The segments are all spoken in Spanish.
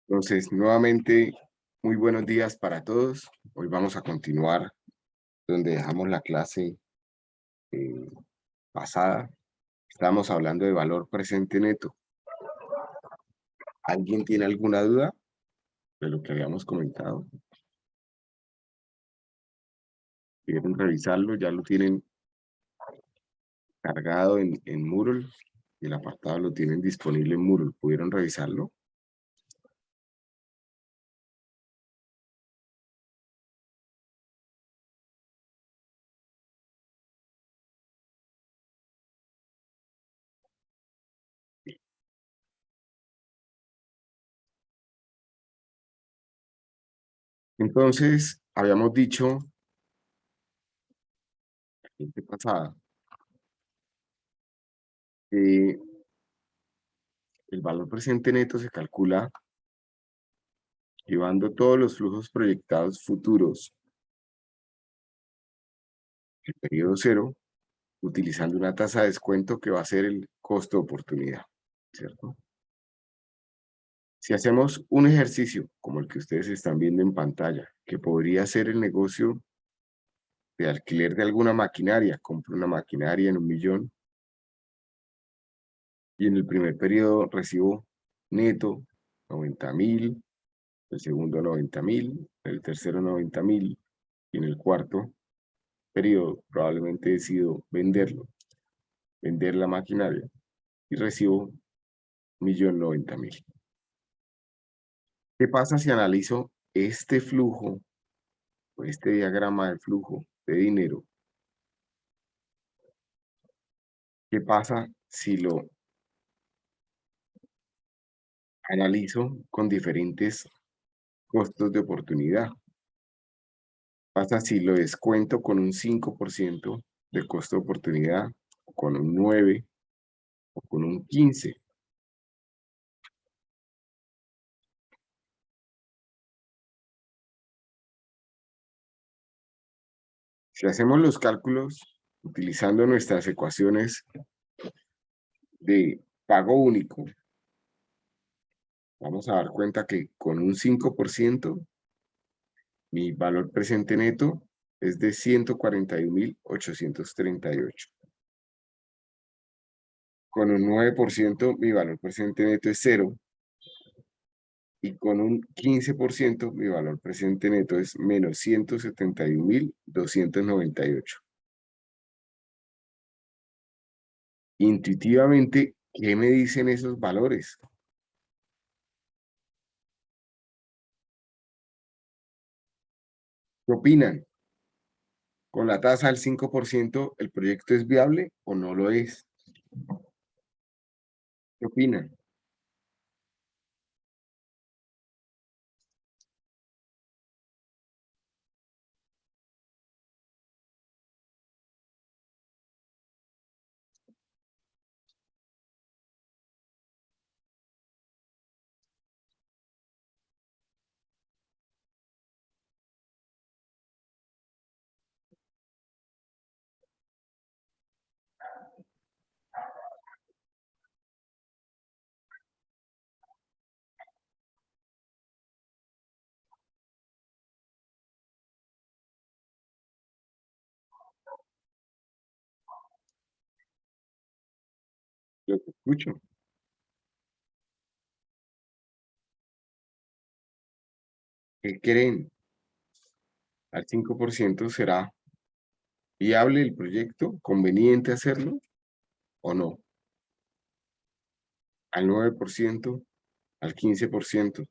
Entonces, nuevamente, muy buenos días para todos. Hoy vamos a continuar donde dejamos la clase eh, pasada. Estamos hablando de valor presente neto. ¿Alguien tiene alguna duda de lo que habíamos comentado? ¿Quieren revisarlo? Ya lo tienen cargado en Moodle. El apartado lo tienen disponible en Moodle. ¿Pudieron revisarlo? Entonces, habíamos dicho, la clase pasada, que el valor presente neto se calcula llevando todos los flujos proyectados futuros del periodo cero, utilizando una tasa de descuento que va a ser el costo de oportunidad, ¿cierto? Si hacemos un ejercicio como el que ustedes están viendo en pantalla, que podría ser el negocio de alquiler de alguna maquinaria, compro una maquinaria en 1.000.000 y en el primer periodo recibo neto 90.000, el segundo 90.000, el tercero 90.000 y en el cuarto periodo probablemente decido vender la maquinaria y recibo 1.090.000. ¿Qué pasa si analizo este flujo o este diagrama de flujo de dinero? ¿Qué pasa si lo analizo con diferentes costos de oportunidad? Pasa si lo descuento con un 5% de costo de oportunidad, o con un 9 o con un 15. Si hacemos los cálculos utilizando nuestras ecuaciones de pago único, vamos a dar cuenta que con un 5% mi valor presente neto es de 141.838. Con un 9% mi valor presente neto es 0. Y con un 15% mi valor presente neto es menos 171.298. Intuitivamente, ¿qué me dicen esos valores? ¿Qué opinan? ¿Con la tasa del 5% el proyecto es viable o no lo es? ¿Qué opinan? Yo te escucho. ¿Qué creen? ¿Al 5% será viable el proyecto? ¿Conveniente hacerlo o no? ¿Al 9%? ¿Al 15%?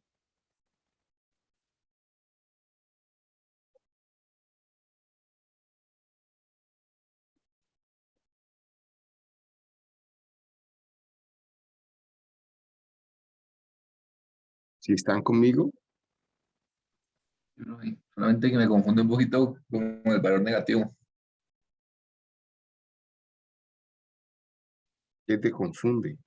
¿Si están conmigo? Solamente que me confunde un poquito con el valor negativo. ¿Qué te confunde?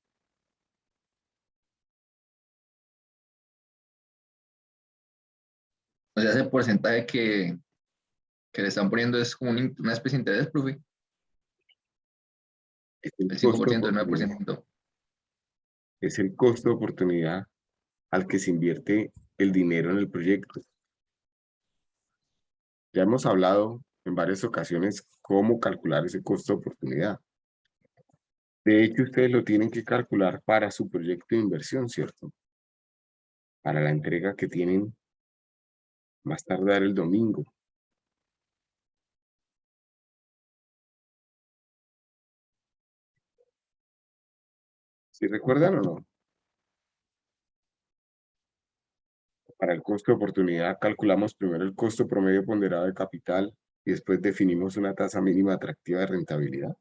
O sea, ese porcentaje que le están poniendo es como una especie de interés, profe. Es el El costo de 5%, el oportunidad. 9%. Es el costo de oportunidad al que se invierte el dinero en el proyecto. Ya hemos hablado en varias ocasiones cómo calcular ese costo de oportunidad. De hecho, ustedes lo tienen que calcular para su proyecto de inversión, ¿cierto? Para la entrega que tienen más tardar el domingo. ¿Sí recuerdan o no? Para el costo de oportunidad calculamos primero el costo promedio ponderado de capital y después definimos una tasa mínima atractiva de rentabilidad.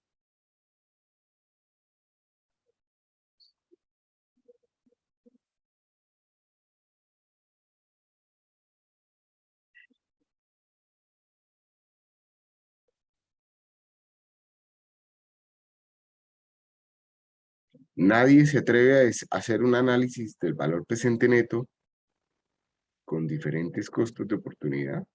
Nadie se atreve a hacer un análisis del valor presente neto con diferentes costos de oportunidad.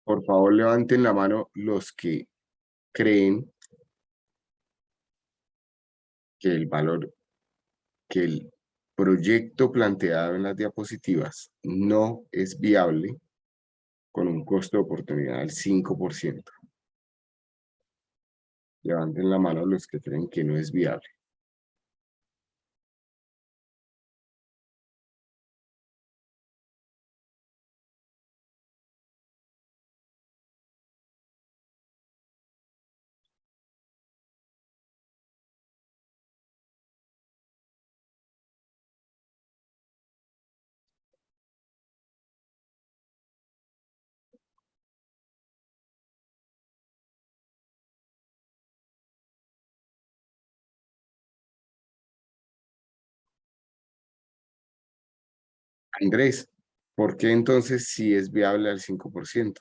Por favor, levanten la mano los que creen que que el proyecto planteado en las diapositivas no es viable con un costo de oportunidad del 5%. Levanten la mano los que creen que no es viable. Andrés, ¿por qué entonces sí es viable al 5%?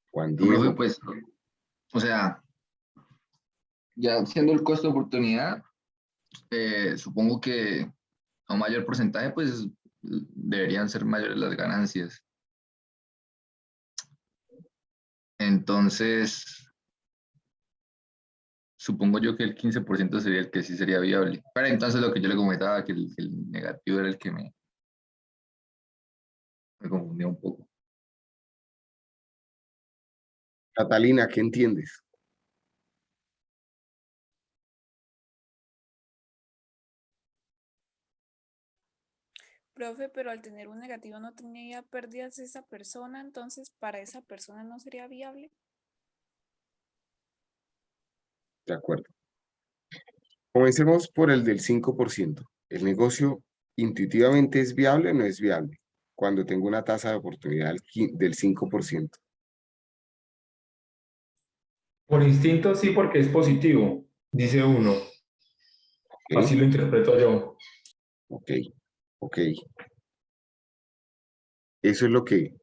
Juan Profe, Diego, pues, o sea, ya siendo el costo de oportunidad, supongo que a un mayor porcentaje, pues deberían ser mayores las ganancias. Entonces, supongo yo que el 15% sería el que sí sería viable. Pero entonces lo que yo le comentaba, que el negativo era el que me confundía un poco. Catalina, ¿qué entiendes? Profe, pero al tener un negativo no tenía pérdidas esa persona, entonces para esa persona no sería viable. De acuerdo. Comencemos por el del 5%. ¿El negocio intuitivamente es viable o no es viable? Cuando tengo una tasa de oportunidad del 5%. Por instinto sí, porque es positivo, dice uno. Así ¿Ok? lo interpreto yo. Ok, ok. Eso es lo que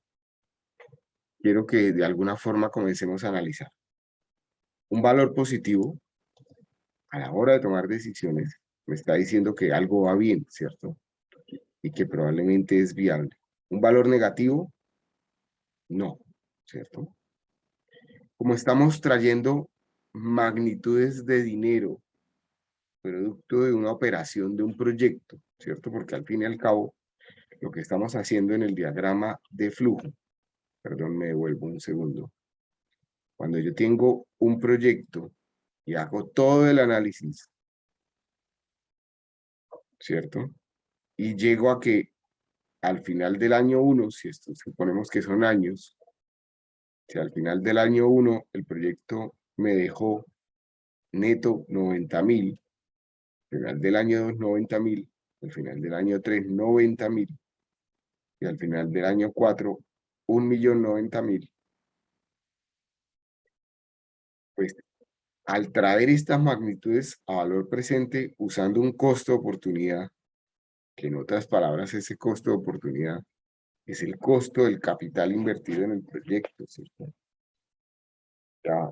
quiero que de alguna forma comencemos a analizar. Un valor positivo a la hora de tomar decisiones me está diciendo que algo va bien, ¿cierto? Y que probablemente es viable. Un valor negativo, no, ¿cierto? Como estamos trayendo magnitudes de dinero, producto de una operación de un proyecto, ¿cierto? Porque al fin y al cabo, lo que estamos haciendo en el diagrama de flujo, perdón, me devuelvo un segundo. Cuando yo tengo un proyecto y hago todo el análisis, ¿cierto? Y llego a que al final del año 1, si esto suponemos que son años, si al final del año 1 el proyecto me dejó neto 90.000, al final del año 2 90.000, al final del año 3 90.000 y al final del año 4 1.090.000, pues al traer estas magnitudes a valor presente usando un costo de oportunidad, que en otras palabras ese costo de oportunidad es el costo del capital invertido en el proyecto, ¿cierto?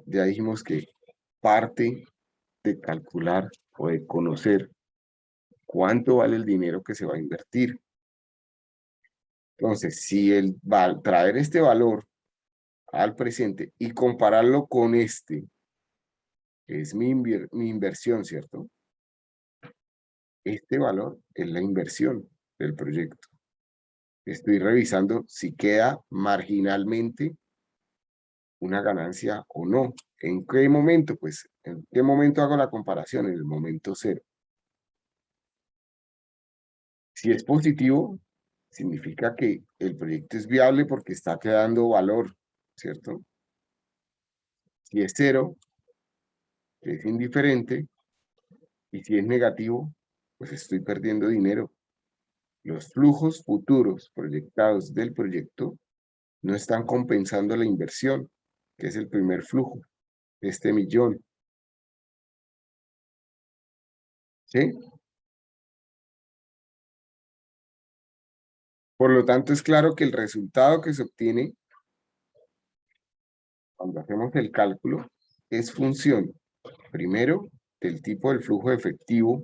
Ya dijimos que parte de calcular o de conocer cuánto vale el dinero que se va a invertir. Entonces, si traer este valor al presente y compararlo con este, que es mi inversión, ¿cierto? Este valor es la inversión del proyecto. Estoy revisando si queda marginalmente una ganancia o no. ¿En qué momento? Pues, ¿en qué momento hago la comparación? En el momento cero. Si es positivo, significa que el proyecto es viable porque está quedando valor, ¿cierto? Si es cero, que es indiferente, y si es negativo, pues estoy perdiendo dinero. Los flujos futuros proyectados del proyecto no están compensando la inversión, que es el primer flujo, este millón. ¿Sí? Por lo tanto, es claro que el resultado que se obtiene cuando hacemos el cálculo es función, primero, del tipo del flujo efectivo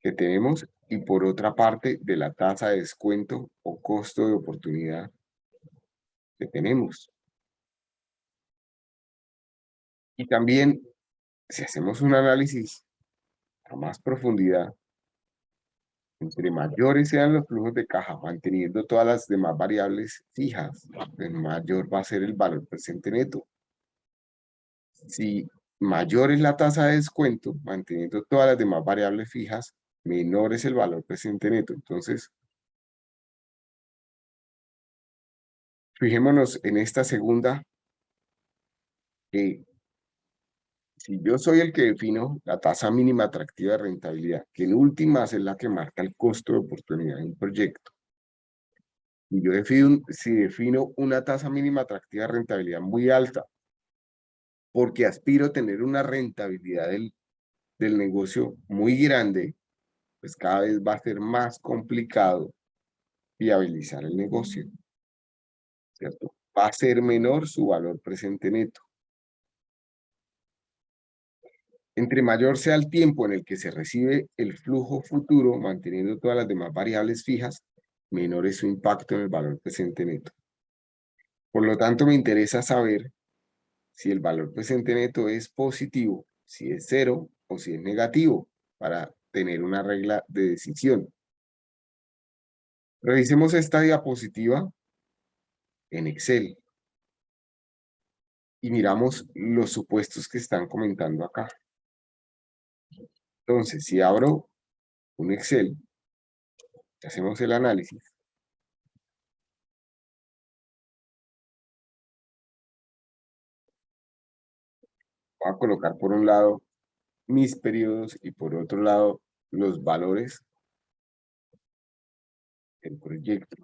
que tenemos y por otra parte, de la tasa de descuento o costo de oportunidad que tenemos. Y también, si hacemos un análisis a más profundidad, entre mayores sean los flujos de caja, manteniendo todas las demás variables fijas, mayor va a ser el valor presente neto. Si mayor es la tasa de descuento, manteniendo todas las demás variables fijas, menor es el valor presente neto. Entonces, fijémonos en esta segunda, que si yo soy el que defino la tasa mínima atractiva de rentabilidad, que en últimas es la que marca el costo de oportunidad de un proyecto, y yo si defino una tasa mínima atractiva de rentabilidad muy alta, porque aspiro a tener una rentabilidad del negocio muy grande, pues cada vez va a ser más complicado viabilizar el negocio, ¿cierto? Va a ser menor su valor presente neto. Entre mayor sea el tiempo en el que se recibe el flujo futuro, manteniendo todas las demás variables fijas, menor es su impacto en el valor presente neto. Por lo tanto, me interesa saber si el valor presente neto es positivo, si es cero o si es negativo, para tener una regla de decisión. Revisemos esta diapositiva en Excel y miramos los supuestos que están comentando acá. Entonces, si abro un Excel, hacemos el análisis. Voy a colocar por un lado mis periodos y por otro lado los valores del proyecto.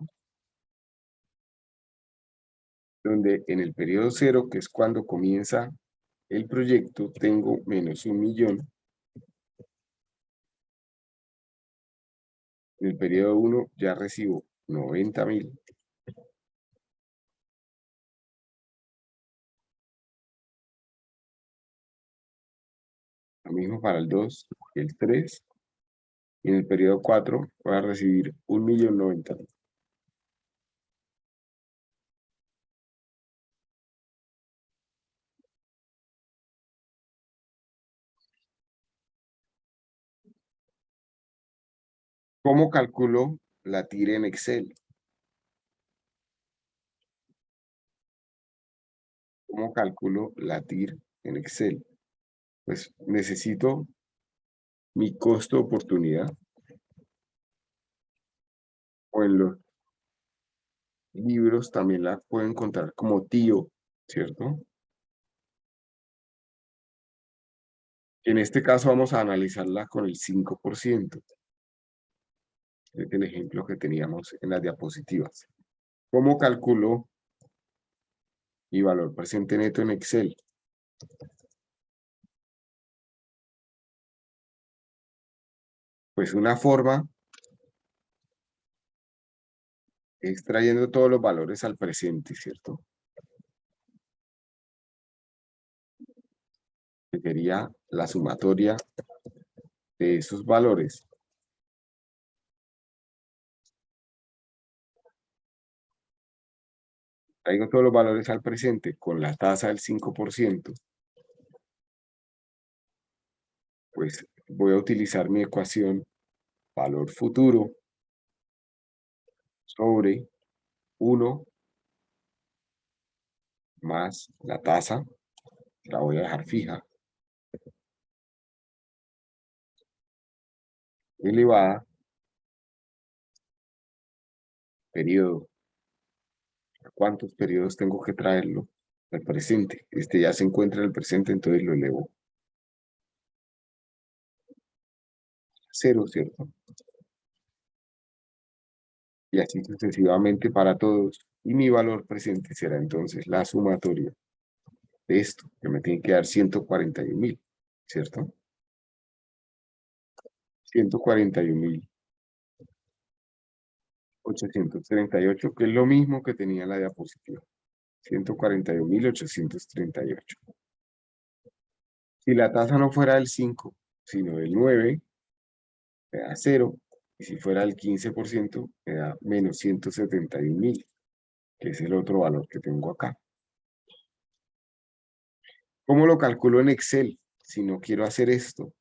Donde en el periodo 0, que es cuando comienza el proyecto, tengo menos 1.000.000. En el periodo 1 ya recibo 90.000. Lo mismo para el 2 y el 3. Y en el periodo 4 voy a recibir 1.090.000. ¿Cómo calculo la TIR en Excel? ¿Cómo calculo la TIR en Excel? Pues necesito mi costo de oportunidad, o en los libros también la puedo encontrar como tío, ¿cierto? En este caso vamos a analizarla con el 5%. Este es el ejemplo que teníamos en las diapositivas. ¿Cómo calculo mi valor presente neto en Excel? Pues una forma es trayendo todos los valores al presente, ¿cierto? que sería la sumatoria de esos valores. Traigo todos los valores al presente con la tasa del 5%. Pues voy a utilizar mi ecuación valor futuro sobre 1 más la tasa, la voy a dejar fija, elevada, periodo. ¿A cuántos periodos tengo que traerlo al presente? Este ya se encuentra en el presente, entonces lo elevo a 0, ¿cierto? Y así sucesivamente para todos. Y mi valor presente será entonces la sumatoria de esto, que me tiene que dar 141.000, ¿cierto? 141.838, que es lo mismo que tenía en la diapositiva. 141.838. Si la tasa no fuera del 5, sino del 9, me da 0. Y si fuera el 15%, me da menos 171.000, que es el otro valor que tengo acá. ¿Cómo lo calculo en Excel? Si no quiero hacer esto,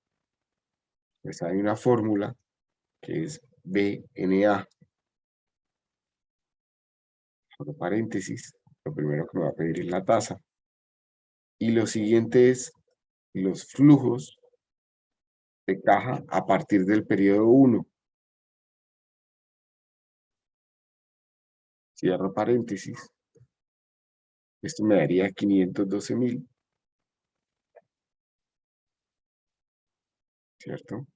pues hay una fórmula que es BNA. Abro paréntesis, lo primero que me va a pedir es la tasa. Y lo siguiente es los flujos de caja a partir del periodo 1. Cierro paréntesis. Esto me daría 512.000. ¿Cierto?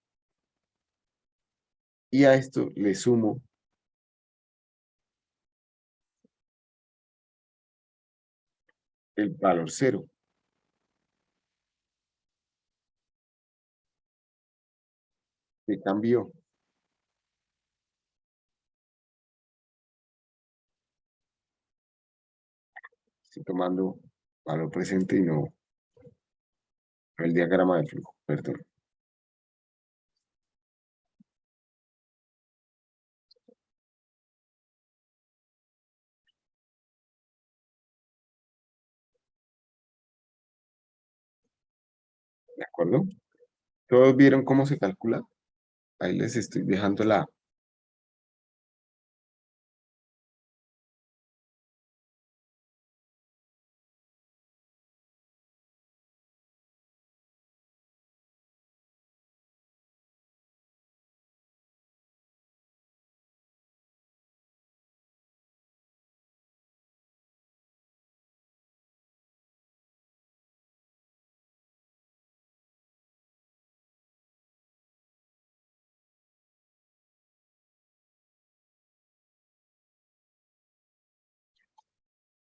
Y a esto le sumo el valor 0. Que cambió. Estoy tomando valor presente y no el diagrama de flujo, perdón. ¿De acuerdo? ¿Todos vieron cómo se calcula? Ahí les estoy dejando la...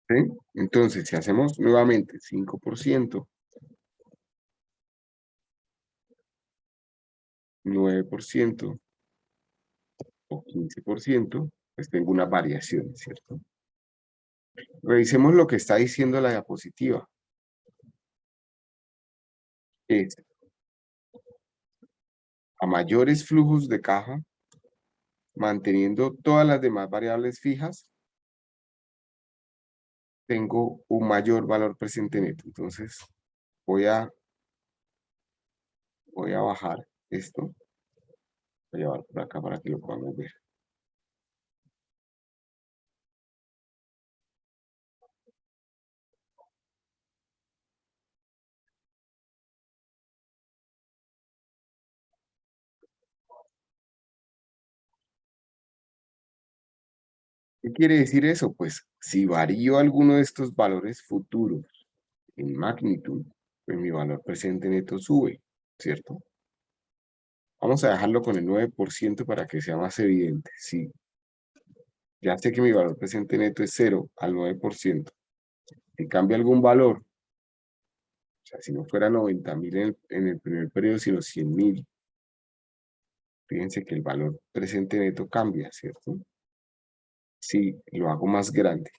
¿Sí? Entonces, si hacemos nuevamente 5%, 9% o 15%, pues tengo una variación, ¿cierto? Revisemos lo que está diciendo la diapositiva. Es a mayores flujos de caja, manteniendo todas las demás variables fijas, tengo un mayor valor presente neto. Entonces, voy a bajar esto. Voy a llevar por acá para que lo podamos ver. ¿Qué quiere decir eso? Pues si varío alguno de estos valores futuros en magnitud, pues mi valor presente neto sube, ¿cierto? Vamos a dejarlo con el 9% para que sea más evidente. Sí, ya sé que mi valor presente neto es 0 al 9%. Si cambia algún valor, o sea, si no fuera 90.000 en el primer periodo, sino 100.000, fíjense que el valor presente neto cambia, ¿cierto? Si lo hago más grande.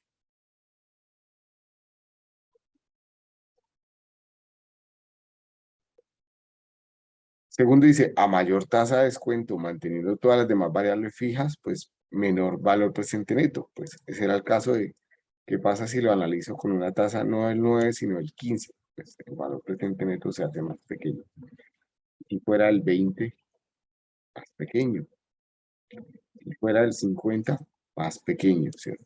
Segundo dice, a mayor tasa de descuento, manteniendo todas las demás variables fijas, pues menor valor presente neto. Pues ese era el caso de qué pasa si lo analizo con una tasa no del 9, sino del 15. Pues el valor presente neto se hace más pequeño. Si fuera el 20, más pequeño. Si fuera el 50, más pequeño, ¿cierto?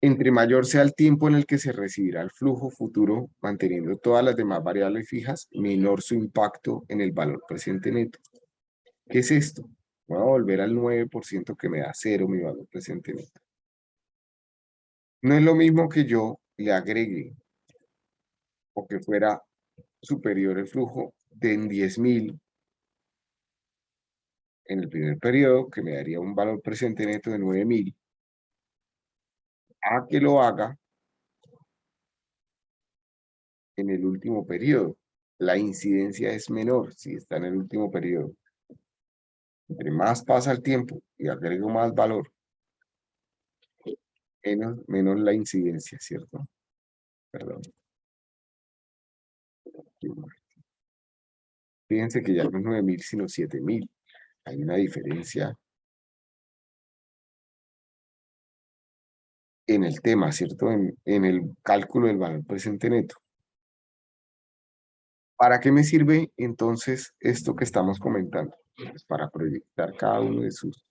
Entre mayor sea el tiempo en el que se recibirá el flujo futuro, manteniendo todas las demás variables fijas, menor su impacto en el valor presente neto. ¿Qué es esto? Voy a volver al 9% que me da 0 mi valor presente neto. No es lo mismo que yo le agregue o que fuera superior el flujo de 10.000 en el primer periodo, que me daría un valor presente neto de 9.000, a que lo haga en el último periodo. La incidencia es menor si está en el último periodo. Entre más pasa el tiempo y agrego más valor, menos la incidencia, ¿cierto? Perdón. Fíjense que ya no es 9.000, sino 7.000. Hay una diferencia en el tema, ¿cierto? En el cálculo del valor presente neto. ¿Para qué me sirve entonces esto que estamos comentando? Pues para proyectar cada uno de sus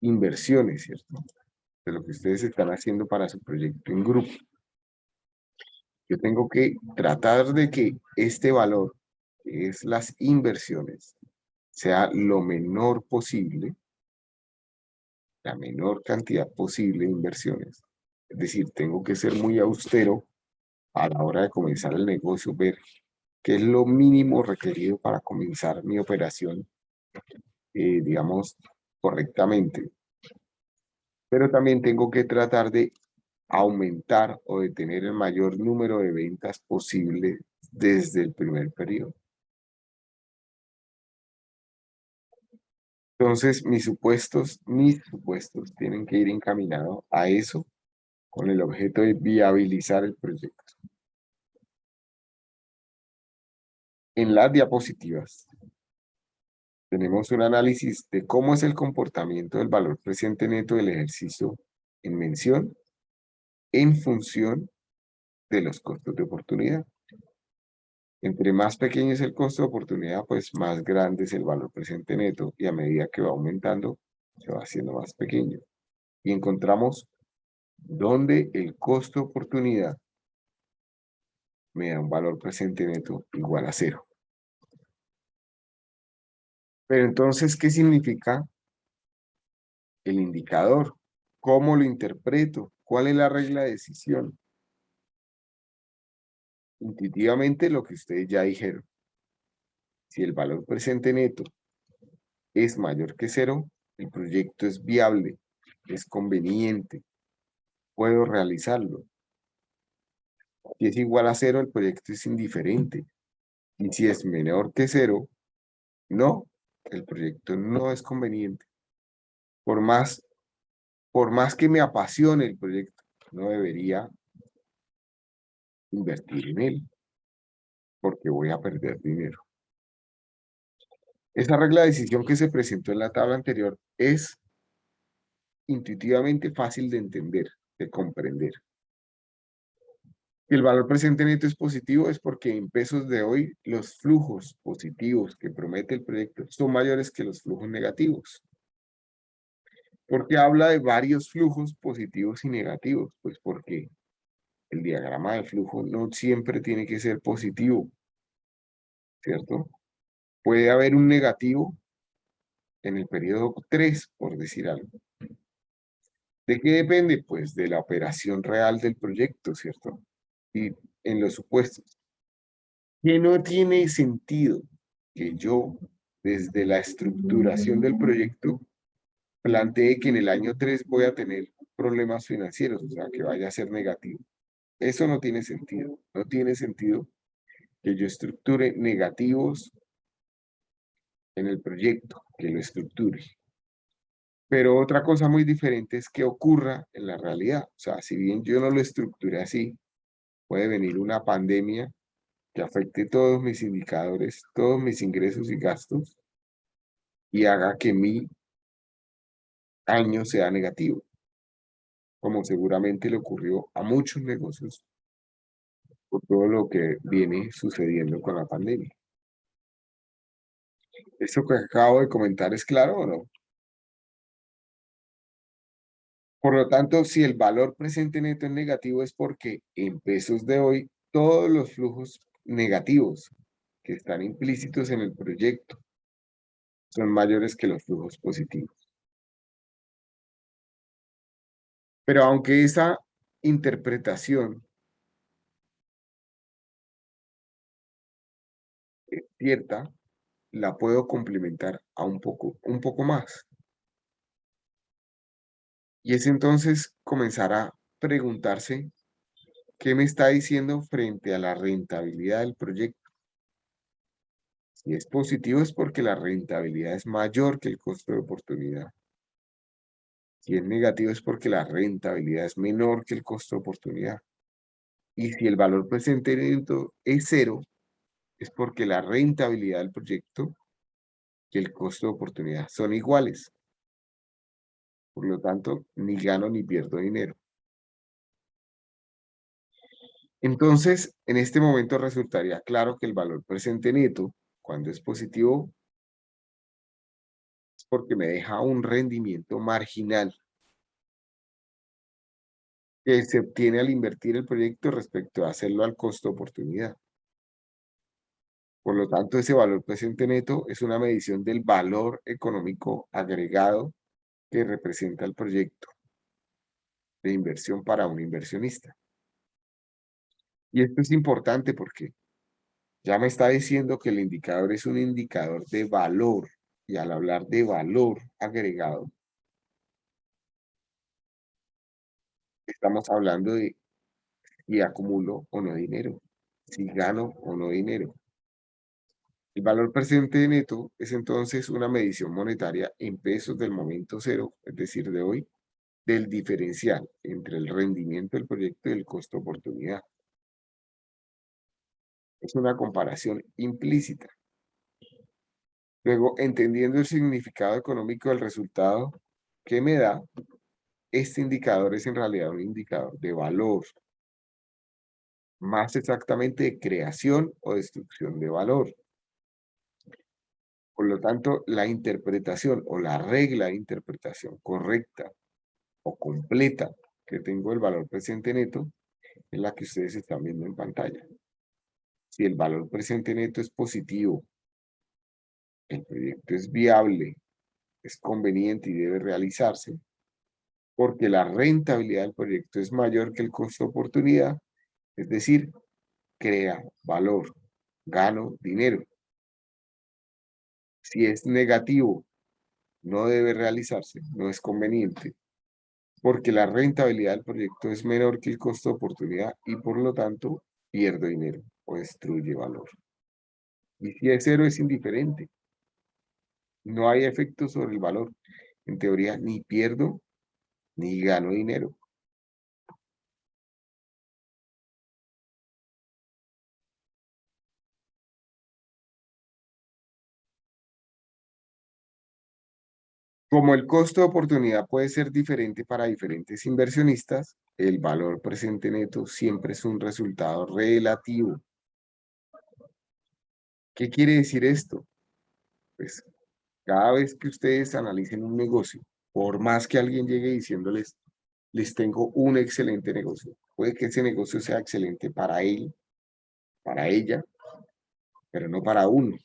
inversiones, ¿cierto? De lo que ustedes están haciendo para su proyecto en grupo. Yo tengo que tratar de que este valor, que es las inversiones, sea lo menor posible, la menor cantidad posible de inversiones. Es decir, tengo que ser muy austero a la hora de comenzar el negocio, ver qué es lo mínimo requerido para comenzar mi operación, digamos, correctamente. Pero también tengo que tratar de aumentar o de tener el mayor número de ventas posible desde el primer periodo. Entonces, mis supuestos tienen que ir encaminados a eso con el objeto de viabilizar el proyecto. En las diapositivas tenemos un análisis de cómo es el comportamiento del valor presente neto del ejercicio en mención en función de los costos de oportunidad. Entre más pequeño es el costo de oportunidad, pues más grande es el valor presente neto y a medida que va aumentando, se va haciendo más pequeño. Y encontramos donde el costo de oportunidad me da un valor presente neto igual a 0. Pero entonces, ¿qué significa el indicador? ¿Cómo lo interpreto? ¿Cuál es la regla de decisión? Intuitivamente lo que ustedes ya dijeron. Si el valor presente neto es mayor que 0, el proyecto es viable, es conveniente, puedo realizarlo. Si es igual a 0, el proyecto es indiferente. Y si es menor que 0, no, el proyecto no es conveniente. Por más que me apasione el proyecto, no debería invertir en él, porque voy a perder dinero. Esa regla de decisión que se presentó en la tabla anterior es intuitivamente fácil de entender, de comprender. Si el valor presente neto es positivo, es porque en pesos de hoy los flujos positivos que promete el proyecto son mayores que los flujos negativos. ¿Por qué habla de varios flujos positivos y negativos? Pues porque el diagrama de flujo no siempre tiene que ser positivo, ¿cierto? Puede haber un negativo en el periodo 3, por decir algo. ¿De qué depende? Pues de la operación real del proyecto, ¿cierto? Y en los supuestos. Que no tiene sentido que yo, desde la estructuración del proyecto, plantee que en el año 3 voy a tener problemas financieros, o sea, que vaya a ser negativo. Eso no tiene sentido. No tiene sentido que yo estructure negativos en el proyecto, que lo estructure. Pero otra cosa muy diferente es que ocurra en la realidad. O sea, si bien yo no lo estructuré así, puede venir una pandemia que afecte todos mis indicadores, todos mis ingresos y gastos, y haga que mi año sea negativo, como seguramente le ocurrió a muchos negocios por todo lo que viene sucediendo con la pandemia. ¿Esto que acabo de comentar es claro o no? Por lo tanto, si el valor presente neto es negativo, es porque en pesos de hoy todos los flujos negativos que están implícitos en el proyecto son mayores que los flujos positivos. Pero aunque esa interpretación es cierta, la puedo complementar a un poco más. Y es entonces comenzar a preguntarse qué me está diciendo frente a la rentabilidad del proyecto. Si es positivo es porque la rentabilidad es mayor que el costo de oportunidad. Si es negativo es porque la rentabilidad es menor que el costo de oportunidad. Y si el valor presente neto es cero, es porque la rentabilidad del proyecto y el costo de oportunidad son iguales. Por lo tanto, ni gano ni pierdo dinero. Entonces, en este momento resultaría claro que el valor presente neto, cuando es positivo, es porque me deja un rendimiento marginal que se obtiene al invertir el proyecto respecto a hacerlo al costo de oportunidad. Por lo tanto, ese valor presente neto es una medición del valor económico agregado que representa el proyecto de inversión para un inversionista. Y esto es importante porque ya me está diciendo que el indicador es un indicador de valor. Y al hablar de valor agregado, estamos hablando de si acumulo o no dinero, si gano o no dinero. El valor presente neto es entonces una medición monetaria en pesos del momento cero, es decir, de hoy, del diferencial entre el rendimiento del proyecto y el costo oportunidad. Es una comparación implícita. Luego, entendiendo el significado económico del resultado que me da, este indicador es en realidad un indicador de valor, más exactamente de creación o destrucción de valor. Por lo tanto, la interpretación o la regla de interpretación correcta o completa que tengo del valor presente neto es la que ustedes están viendo en pantalla. Si el valor presente neto es positivo, el proyecto es viable, es conveniente y debe realizarse, porque la rentabilidad del proyecto es mayor que el costo de oportunidad, es decir, crea valor, gano dinero. Si es negativo, no debe realizarse, no es conveniente, porque la rentabilidad del proyecto es menor que el costo de oportunidad y por lo tanto pierdo dinero o destruye valor. Y si es cero es indiferente, no hay efecto sobre el valor. En teoría, ni pierdo ni gano dinero. Como el costo de oportunidad puede ser diferente para diferentes inversionistas, el valor presente neto siempre es un resultado relativo. ¿Qué quiere decir esto? Pues cada vez que ustedes analicen un negocio, por más que alguien llegue diciéndoles, les tengo un excelente negocio, puede que ese negocio sea excelente para él, para ella, pero no para uno.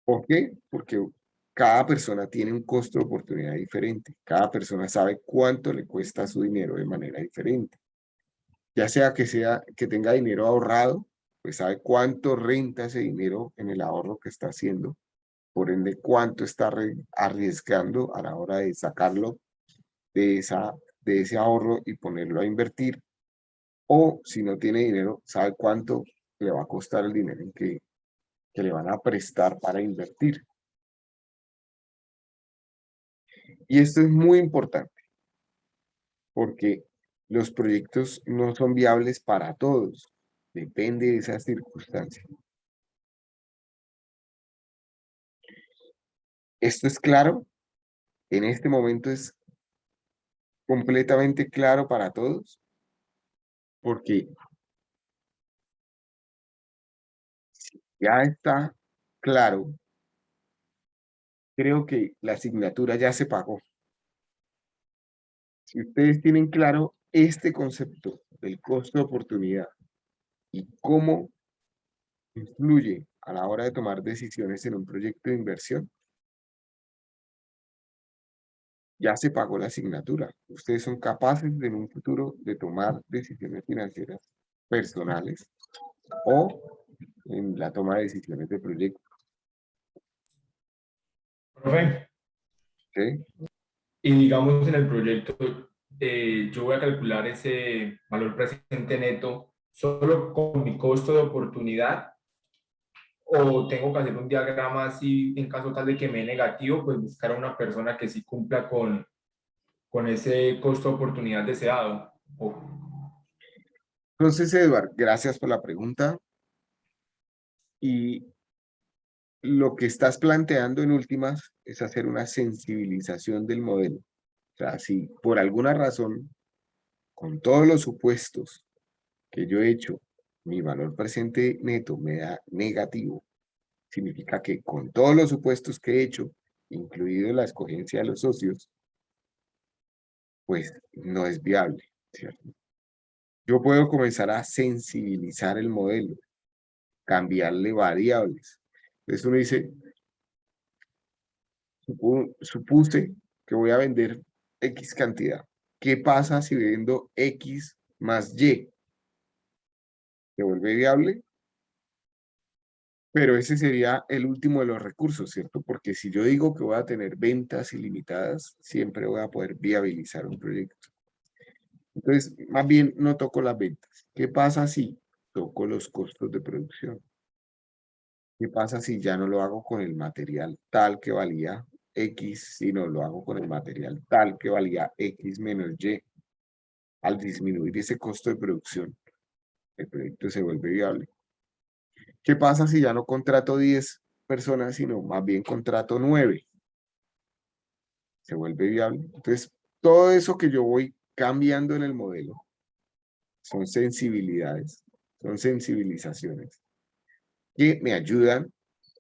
¿Por qué? Porque cada persona tiene un costo de oportunidad diferente. Cada persona sabe cuánto le cuesta su dinero de manera diferente. Ya sea que tenga dinero ahorrado, pues sabe cuánto renta ese dinero en el ahorro que está haciendo. Por ende, cuánto está arriesgando a la hora de sacarlo de ese ahorro y ponerlo a invertir. O si no tiene dinero, sabe cuánto le va a costar el dinero que le van a prestar para invertir. Y esto es muy importante porque los proyectos no son viables para todos. Depende de esas circunstancias. Esto es claro. En este momento es completamente claro para todos porque ya está claro. Creo que la asignatura ya se pagó. Si ustedes tienen claro este concepto del costo de oportunidad y cómo influye a la hora de tomar decisiones en un proyecto de inversión, ya se pagó la asignatura. Ustedes son capaces en un futuro de tomar decisiones financieras personales o en la toma de decisiones de proyecto. Profe, ¿Sí? y digamos en el proyecto, yo voy a calcular ese valor presente neto solo con mi costo de oportunidad, o tengo que hacer un diagrama así en caso tal de que me dé negativo, pues buscar a una persona que sí cumpla con ese costo de oportunidad deseado. Entonces, Edward, gracias por la pregunta. Y lo que estás planteando en últimas es hacer una sensibilización del modelo. O sea, si por alguna razón, con todos los supuestos que yo he hecho, mi valor presente neto me da negativo, significa que con todos los supuestos que he hecho, incluido la escogencia de los socios, pues no es viable, ¿cierto? Yo puedo comenzar a sensibilizar el modelo, cambiarle variables. Entonces uno dice, supuse que voy a vender X cantidad. ¿Qué pasa si vendo X más Y? ¿Se vuelve viable? Pero ese sería el último de los recursos, ¿cierto? Porque si yo digo que voy a tener ventas ilimitadas, siempre voy a poder viabilizar un proyecto. Entonces, más bien no toco las ventas. ¿Qué pasa si toco los costos de producción? ¿Qué pasa si ya no lo hago con el material tal que valía X, sino lo hago con el material tal que valía X menos Y? Al disminuir ese costo de producción, el proyecto se vuelve viable. ¿Qué pasa si ya no contrato 10 personas, sino más bien contrato 9? Se vuelve viable. Entonces, todo eso que yo voy cambiando en el modelo son sensibilidades, son sensibilizaciones que me ayudan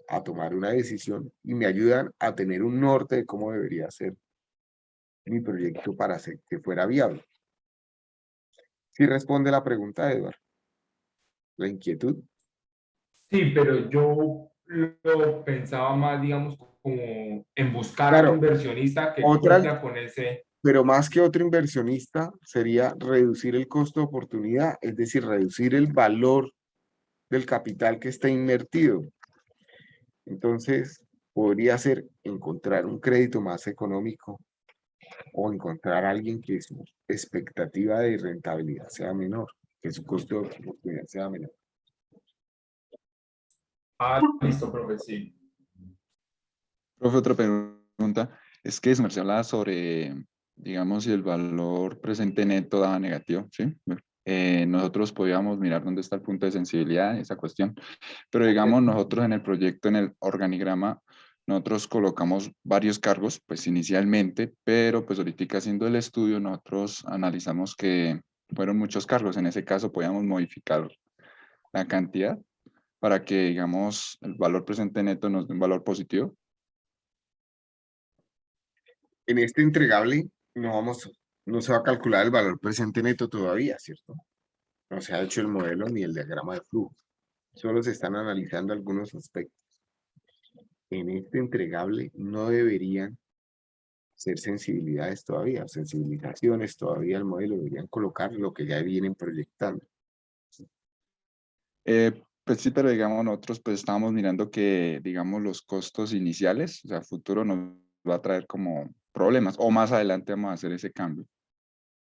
a tomar una decisión y me ayudan a tener un norte de cómo debería ser mi proyecto para hacer que fuera viable. Si responde la pregunta, Eduardo, la inquietud. Sí, pero yo lo pensaba más, digamos, como en buscar a un Claro, inversionista que otra, cumpla con ese. pero más que otro inversionista sería reducir el costo de oportunidad, es decir, reducir el valor del capital que está invertido. Entonces, podría ser encontrar un crédito más económico o encontrar a alguien que su expectativa de rentabilidad sea menor, que su costo de oportunidad sea menor. Ah, listo, profe, sí. Profe, otra pregunta. Es que su merced hablaba sobre, digamos, si el valor presente neto daba negativo, ¿sí? Nosotros podíamos mirar dónde está el punto de sensibilidad, esa cuestión. Pero digamos, nosotros en el proyecto, en el organigrama, nosotros colocamos varios cargos, pues inicialmente, pero pues ahorita haciendo el estudio, nosotros analizamos que fueron muchos cargos. En ese caso, podíamos modificar la cantidad para que, digamos, el valor presente neto nos dé un valor positivo. En este entregable no se va a calcular el valor presente neto todavía, ¿cierto? No se ha hecho el modelo ni el diagrama de flujo. Solo se están analizando algunos aspectos. En este entregable no deberían ser sensibilidades todavía, sensibilizaciones todavía al modelo, deberían colocar lo que ya vienen proyectando. Pues sí, pero digamos, nosotros pues estábamos mirando que, digamos, los costos iniciales, o sea, futuro nos va a traer como problemas, o más adelante vamos a hacer ese cambio,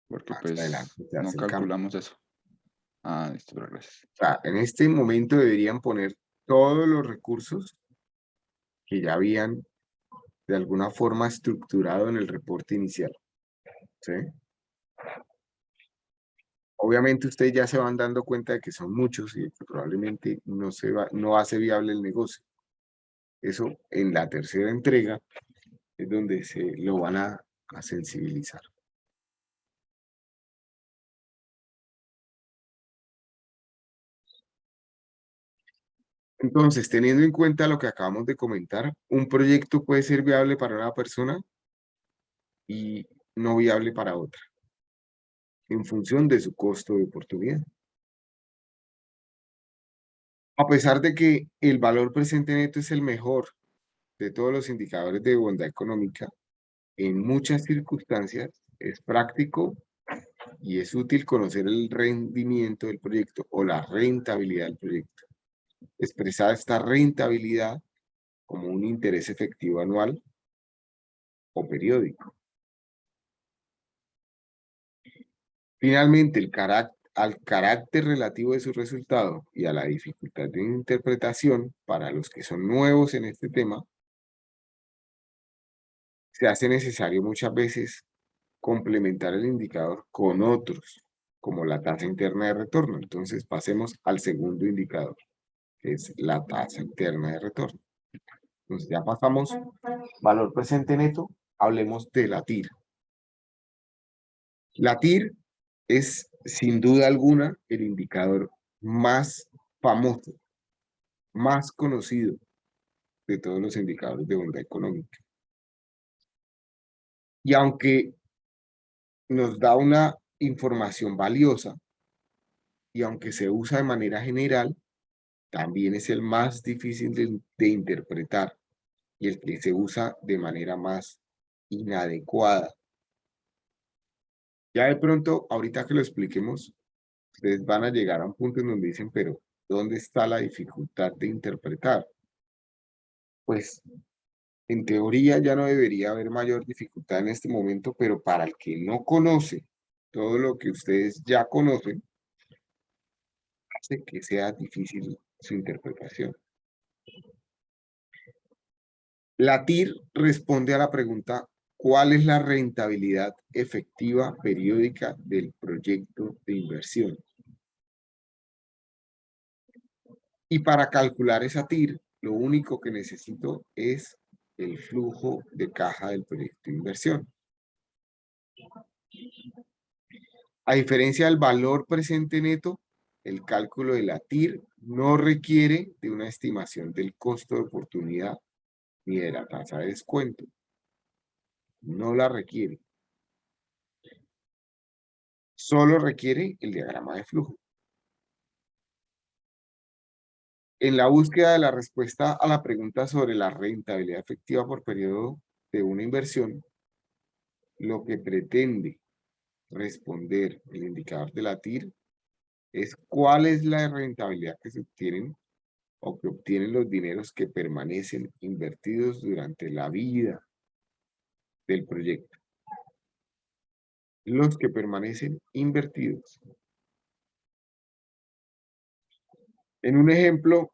porque Más adelante pues se no hace el cambio. calculamos eso. Ah, listo, pero gracias. O sea, en este momento deberían poner todos los recursos que ya habían de alguna forma estructurado en el reporte inicial. ¿Sí? Obviamente ustedes ya se van dando cuenta de que son muchos y que probablemente no hace viable el negocio. Eso en la tercera entrega es donde se lo van a sensibilizar. Entonces, teniendo en cuenta lo que acabamos de comentar, un proyecto puede ser viable para una persona y no viable para otra, en función de su costo de oportunidad. A pesar de que el valor presente neto es el mejor de todos los indicadores de bondad económica, en muchas circunstancias es práctico y es útil conocer el rendimiento del proyecto o la rentabilidad del proyecto. Expresar esta rentabilidad como un interés efectivo anual o periódico. Finalmente, al carácter relativo de su resultado y a la dificultad de interpretación para los que son nuevos en este tema, se hace necesario muchas veces complementar el indicador con otros, como la tasa interna de retorno. Entonces, pasemos al segundo indicador, que es la tasa interna de retorno. Entonces, ya pasamos valor presente neto, hablemos de la TIR. La TIR es, sin duda alguna, el indicador más famoso, más conocido de todos los indicadores de bondad económica. Y aunque nos da una información valiosa, y aunque se usa de manera general, también es el más difícil de interpretar y el que se usa de manera más inadecuada. Ya de pronto, ahorita que lo expliquemos, ustedes van a llegar a un punto en donde dicen, pero ¿dónde está la dificultad de interpretar? Pues en teoría ya no debería haber mayor dificultad en este momento, pero para el que no conoce todo lo que ustedes ya conocen, hace que sea difícil su interpretación. La TIR responde a la pregunta, ¿cuál es la rentabilidad efectiva periódica del proyecto de inversión? Y para calcular esa TIR, lo único que necesito es el flujo de caja del proyecto de inversión. A diferencia del valor presente neto, el cálculo de la TIR no requiere de una estimación del costo de oportunidad ni de la tasa de descuento. No la requiere. Solo requiere el diagrama de flujo. En la búsqueda de la respuesta a la pregunta sobre la rentabilidad efectiva por periodo de una inversión, lo que pretende responder el indicador de la TIR es cuál es la rentabilidad que se obtienen o que obtienen los dineros que permanecen invertidos durante la vida del proyecto. Los que permanecen invertidos. En un ejemplo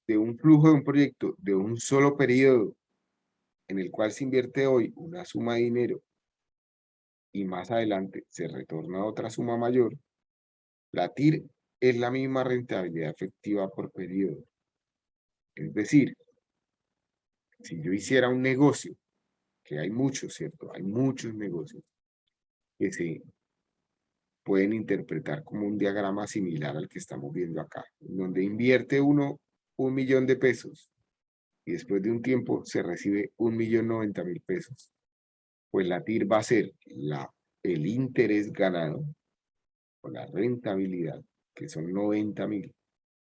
de un flujo de un proyecto de un solo periodo en el cual se invierte hoy una suma de dinero y más adelante se retorna otra suma mayor, la TIR es la misma rentabilidad efectiva por periodo. Es decir, si yo hiciera un negocio, que hay muchos, ¿cierto? Hay muchos negocios que se pueden interpretar como un diagrama similar al que estamos viendo acá, donde invierte uno 1.000.000 de pesos y después de un tiempo se recibe 1.090.000 pesos. Pues la TIR va a ser el interés ganado o la rentabilidad, que son 90.000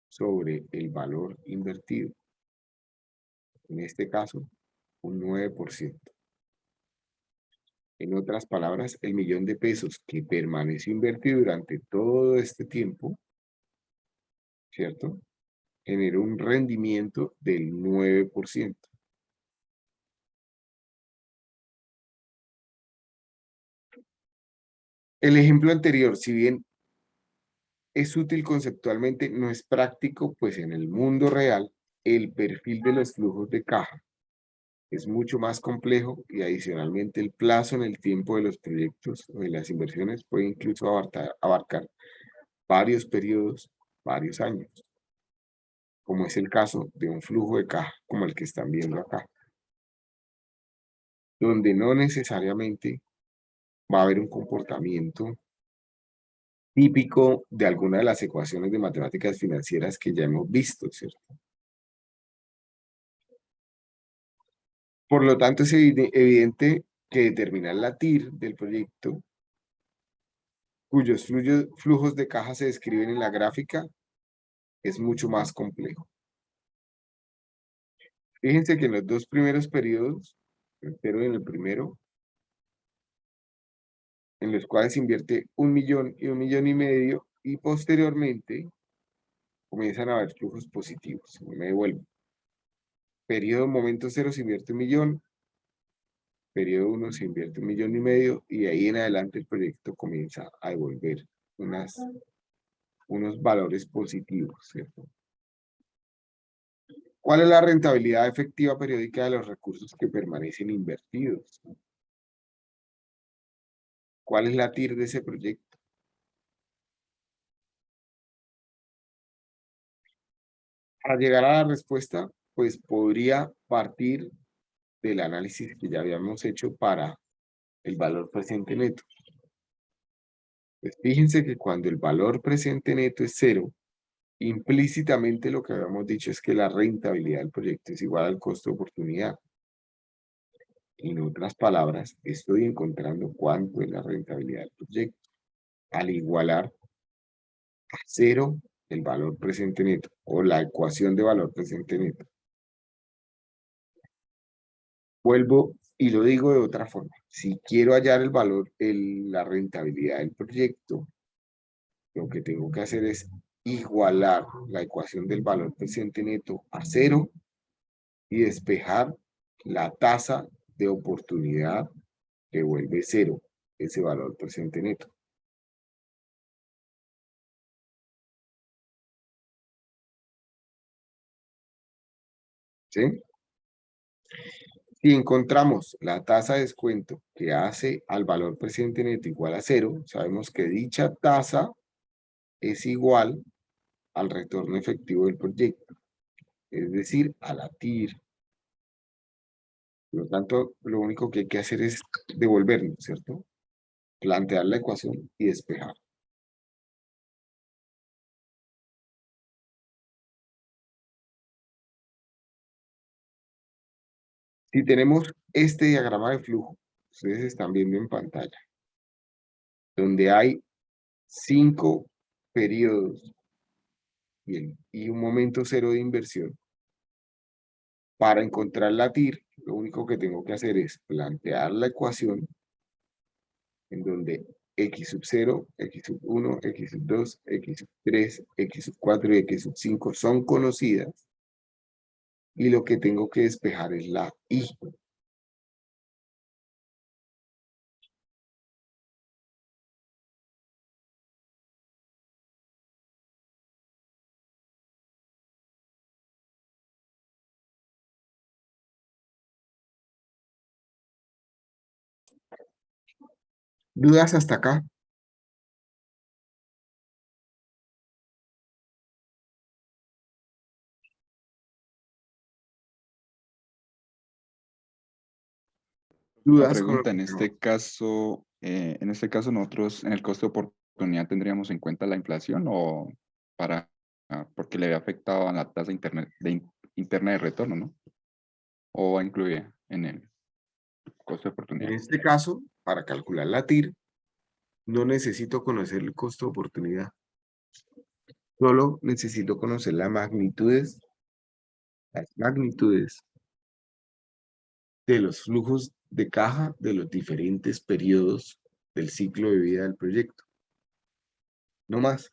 sobre el valor invertido. En este caso, un 9%. En otras palabras, el 1.000.000 de pesos que permaneció invertido durante todo este tiempo, ¿cierto? Generó un rendimiento del 9%. El ejemplo anterior, si bien es útil conceptualmente, no es práctico, pues en el mundo real, el perfil de los flujos de caja es mucho más complejo y adicionalmente el plazo en el tiempo de los proyectos o de las inversiones puede incluso abarcar varios periodos, varios años, como es el caso de un flujo de caja como el que están viendo acá, donde no necesariamente va a haber un comportamiento típico de alguna de las ecuaciones de matemáticas financieras que ya hemos visto, ¿cierto? Por lo tanto, es evidente que determinar la TIR del proyecto, cuyos flujos de caja se describen en la gráfica, es mucho más complejo. Fíjense que en los dos primeros periodos, pero en el primero, en los cuales se invierte 1 millón y 1,5 millones, y posteriormente comienzan a haber flujos positivos. Me devuelvo. Periodo momento cero se invierte 1 millón, periodo 1 se invierte 1,5 millones, y de ahí en adelante el proyecto comienza a devolver unos valores positivos, ¿cierto? ¿Cuál es la rentabilidad efectiva periódica de los recursos que permanecen invertidos? ¿Cuál es la TIR de ese proyecto? Para llegar a la respuesta, pues podría partir del análisis que ya habíamos hecho para el valor presente neto. Pues fíjense que cuando el valor presente neto es 0, implícitamente lo que habíamos dicho es que la rentabilidad del proyecto es igual al costo de oportunidad. En otras palabras, estoy encontrando cuánto es la rentabilidad del proyecto al igualar a 0 el valor presente neto o la ecuación de valor presente neto. Vuelvo y lo digo de otra forma. Si quiero hallar el valor, la rentabilidad del proyecto, lo que tengo que hacer es igualar la ecuación del valor presente neto a 0 y despejar la tasa de oportunidad que vuelve 0 ese valor presente neto. ¿Sí? Si encontramos la tasa de descuento que hace al valor presente neto igual a 0, sabemos que dicha tasa es igual al retorno efectivo del proyecto, es decir, a la TIR. Por lo tanto, lo único que hay que hacer es devolvernos, ¿cierto? Plantear la ecuación y despejar. Si tenemos este diagrama de flujo, ustedes están viendo en pantalla, donde hay 5 periodos y un momento cero de inversión. Para encontrar la TIR, lo único que tengo que hacer es plantear la ecuación en donde x sub 0, x sub 1, x sub 2, x sub 3, x sub 4 y x sub 5 son conocidas. Y lo que tengo que despejar es la y. ¿Dudas hasta acá? Una ¿Dudas con lo pregunta, que en acabo? este caso nosotros en el costo de oportunidad tendríamos en cuenta la inflación o porque le había afectado a la tasa interna de retorno, ¿no? O va incluida en el costo de En oportunidad. este caso, para calcular la TIR, no necesito conocer el costo de oportunidad. Solo necesito conocer las magnitudes de los flujos de caja de los diferentes periodos del ciclo de vida del proyecto. No más.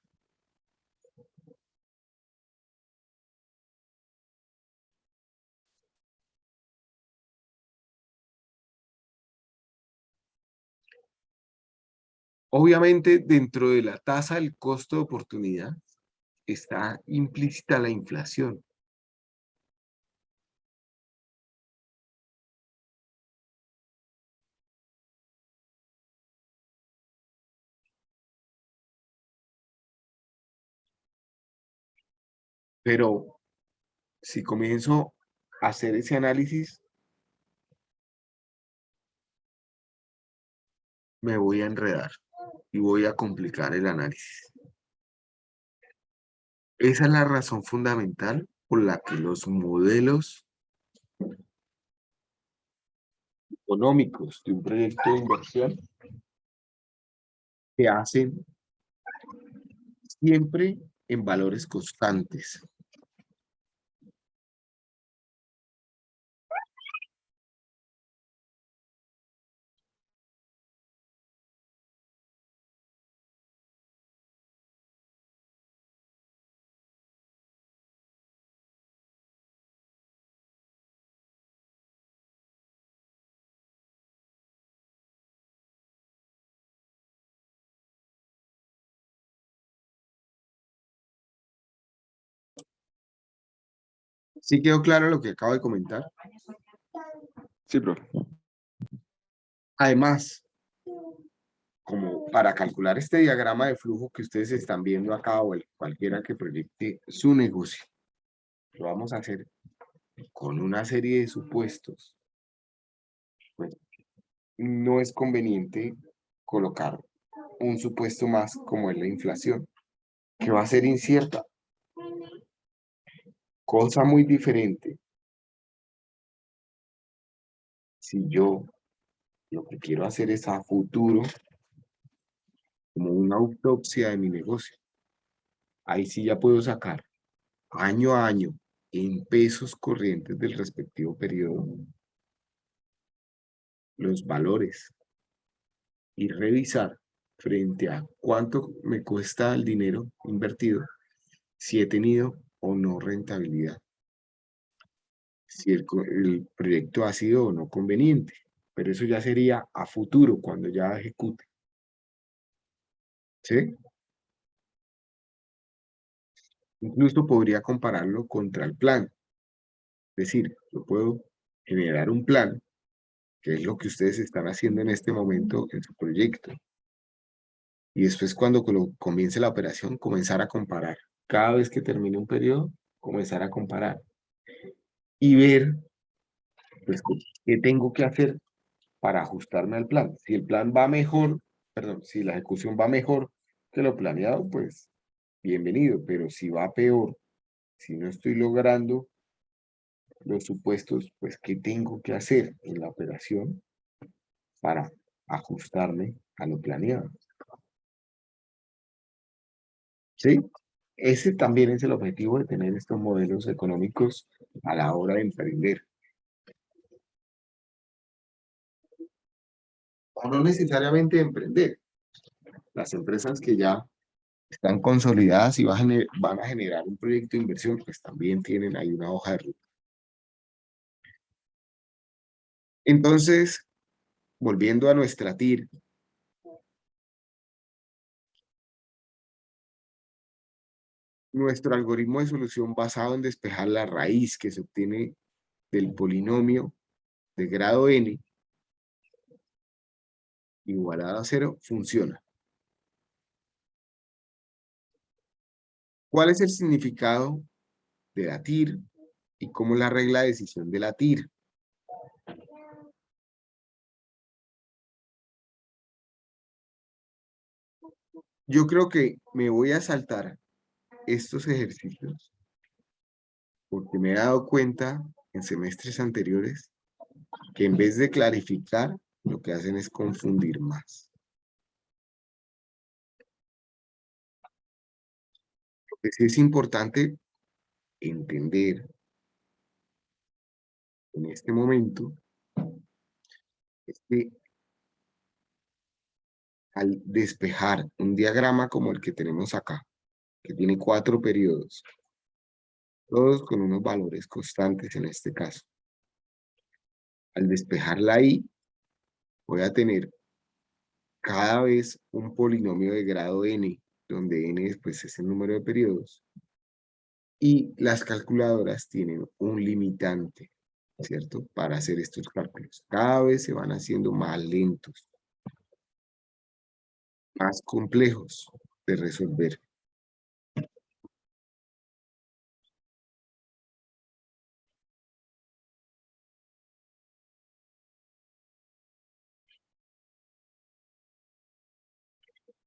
Obviamente, dentro de la tasa del costo de oportunidad está implícita la inflación. Pero si comienzo a hacer ese análisis, me voy a enredar y voy a complicar el análisis. Esa es la razón fundamental por la que los modelos económicos de un proyecto de inversión se hacen siempre en valores constantes. ¿Sí quedó claro lo que acabo de comentar? Sí, profe. Además, como para calcular este diagrama de flujo que ustedes están viendo acá o cualquiera que proyecte su negocio, lo vamos a hacer con una serie de supuestos. Pues, no es conveniente colocar un supuesto más como es la inflación, que va a ser incierta. Cosa muy diferente. Si yo lo que quiero hacer es a futuro, como una autopsia de mi negocio, ahí sí ya puedo sacar año a año en pesos corrientes del respectivo periodo los valores y revisar frente a cuánto me cuesta el dinero invertido, si he tenido o no rentabilidad, si el proyecto ha sido o no conveniente, pero eso ya sería a futuro cuando ya ejecute. ¿Sí? Incluso podría compararlo contra el plan. Es decir, yo puedo generar un plan, que es lo que ustedes están haciendo en este momento en su proyecto. Y después cuando comience la operación, comenzar a comparar. Cada vez que termine un periodo, comenzar a comparar. Y ver, pues, qué tengo que hacer para ajustarme al plan. Si el plan va mejor, perdón, si la ejecución va mejor que lo planeado, pues bienvenido. Pero si va peor, si no estoy logrando los supuestos, pues qué tengo que hacer en la operación para ajustarme a lo planeado. ¿Sí? Ese también es el objetivo de tener estos modelos económicos a la hora de emprender. O no necesariamente emprender. Las empresas que ya están consolidadas y van a generar un proyecto de inversión, pues también tienen ahí una hoja de ruta. Entonces, volviendo a nuestra TIR, nuestro algoritmo de solución basado en despejar la raíz que se obtiene del polinomio de grado n igualado a 0 funciona. ¿Cuál es el significado de la TIR y cómo es la regla de decisión de la TIR? Yo creo que me voy a saltar estos ejercicios porque me he dado cuenta en semestres anteriores que en vez de clarificar, lo que hacen es confundir más. Lo que sí es importante entender en este momento es que al despejar un diagrama como el que tenemos acá, que tiene 4 periodos, todos con unos valores constantes en este caso, al despejar la I, voy a tener cada vez un polinomio de grado n, donde n pues, es el número de periodos, y las calculadoras tienen un limitante, ¿cierto? Para hacer estos cálculos. Cada vez se van haciendo más lentos, más complejos de resolver.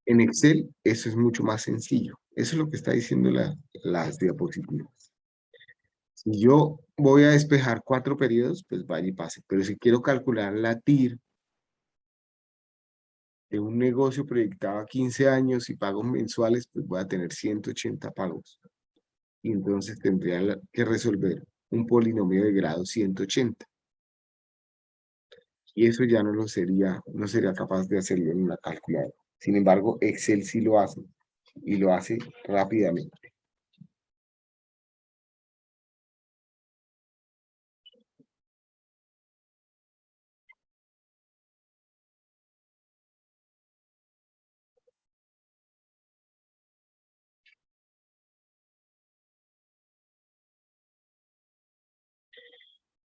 En Excel eso es mucho más sencillo. Eso es lo que está diciendo las diapositivas. Si yo voy a despejar 4 periodos, pues vaya y pase. Pero si quiero calcular la TIR de un negocio proyectado a 15 años y pagos mensuales, pues voy a tener 180 pagos. Y entonces tendría que resolver un polinomio de grado 180. Y eso ya no sería capaz de hacerlo en una calculadora. Sin embargo, Excel sí lo hace y lo hace rápidamente.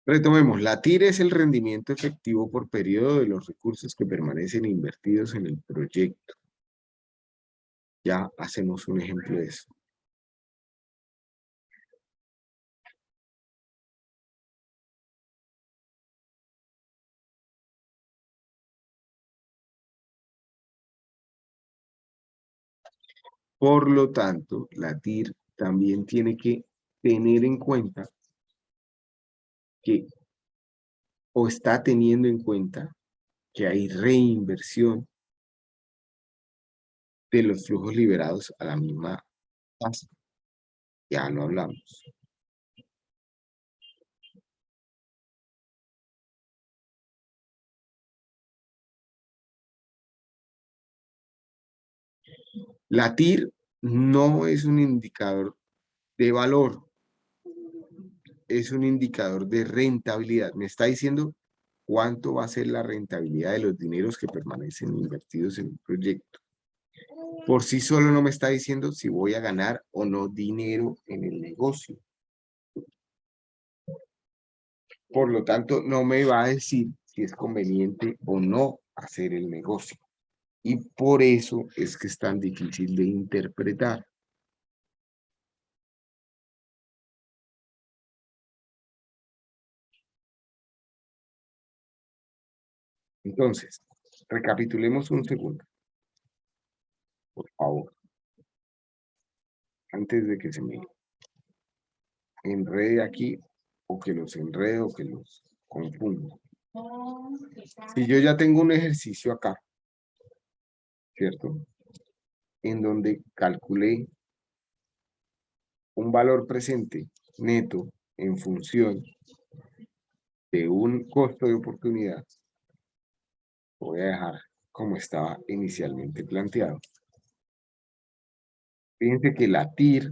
Retomemos, la TIR es el rendimiento efectivo por periodo de los recursos que permanecen invertidos en el proyecto. Ya hacemos un ejemplo de eso. Por lo tanto, la TIR también tiene que tener en cuenta que, o está teniendo en cuenta que hay reinversión de los flujos liberados a la misma tasa. Ya lo hablamos. La TIR no es un indicador de valor, es un indicador de rentabilidad. Me está diciendo cuánto va a ser la rentabilidad de los dineros que permanecen invertidos en un proyecto. Por sí solo no me está diciendo si voy a ganar o no dinero en el negocio. Por lo tanto, no me va a decir si es conveniente o no hacer el negocio. Y por eso es que es tan difícil de interpretar. Entonces, recapitulemos un segundo, por favor, antes de que se me enrede aquí, o que los enrede o que los confunda. Si yo ya tengo un ejercicio acá, ¿cierto? En donde calculé un valor presente neto en función de un costo de oportunidad, voy a dejar como estaba inicialmente planteado. Fíjense que la TIR,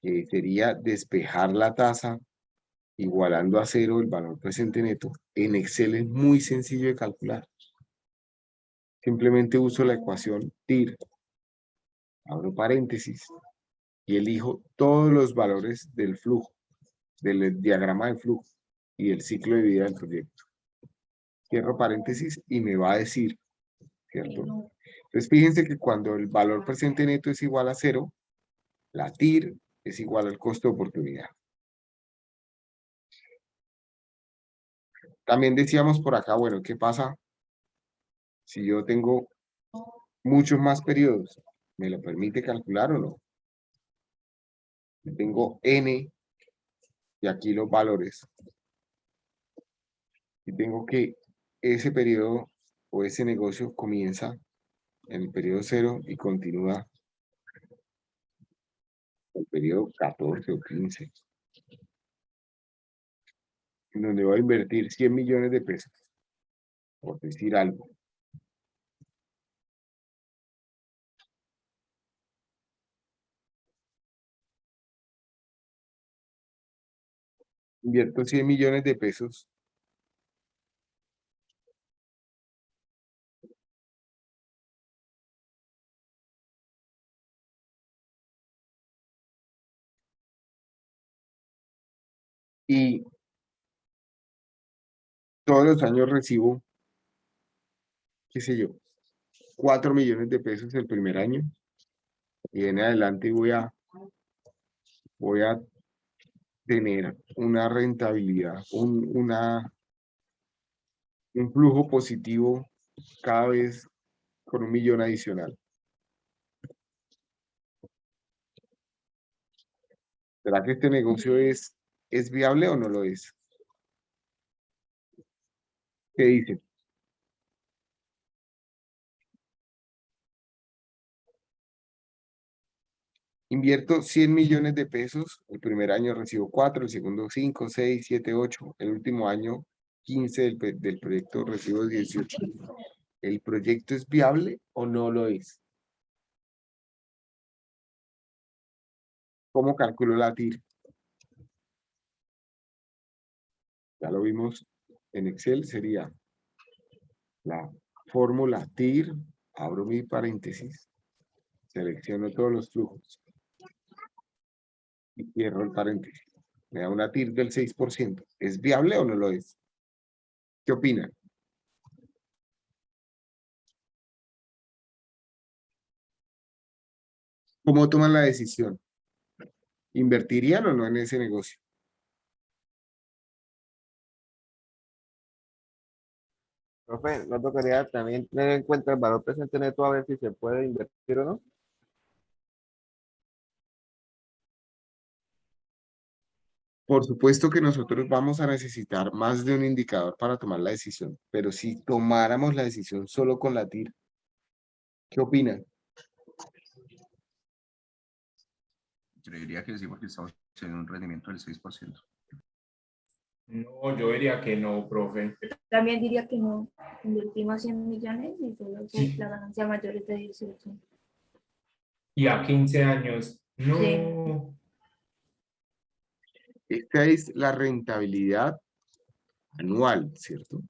que sería despejar la tasa igualando a cero el valor presente neto, en Excel es muy sencillo de calcular. Simplemente uso la ecuación TIR, abro paréntesis, y elijo todos los valores del flujo, del diagrama de flujo y del ciclo de vida del proyecto. Cierro paréntesis y me va a decir, ¿cierto? Entonces fíjense que cuando el valor presente neto es igual a cero, la TIR es igual al costo de oportunidad. También decíamos por acá, bueno, ¿qué pasa si yo tengo muchos más periodos? ¿Me lo permite calcular o no? Yo tengo N y aquí los valores. Y tengo que ese periodo o ese negocio comienza en el periodo 0 y continúa en el periodo 14 o 15, en donde voy a invertir 100 millones de pesos, por decir algo. Invierto 100 millones de pesos y todos los años recibo, qué sé yo, 4 millones de pesos el primer año y en adelante voy a tener una rentabilidad, un flujo positivo cada vez con 1.000.000 adicional. ¿Será que este negocio es viable o no lo es? ¿Qué dicen? Invierto 100 millones de pesos, el primer año recibo 4, el segundo 5, 6, 7, 8, el último año 15 del proyecto recibo 18. ¿El proyecto es viable o no lo es? ¿Cómo calculo la TIR? Ya lo vimos en Excel, sería la fórmula TIR, abro mi paréntesis, selecciono todos los flujos y cierro el paréntesis. Me da una TIR del 6%. ¿Es viable o no lo es? ¿Qué opinan? ¿Cómo toman la decisión? ¿Invertirían o no en ese negocio? Profe, ¿no tocaría también tener en cuenta el valor presente neto a ver si se puede invertir o no? Por supuesto que nosotros vamos a necesitar más de un indicador para tomar la decisión, pero si tomáramos la decisión solo con la TIR, ¿qué opinan? Yo diría que sí, porque estamos en un rendimiento del 6%. No, yo diría que no, profe. También diría que no. Invertimos 100 millones y solo Sí. la ganancia mayor es de 18. Y a 15 años, no. Sí. Esta es la rentabilidad anual, ¿cierto?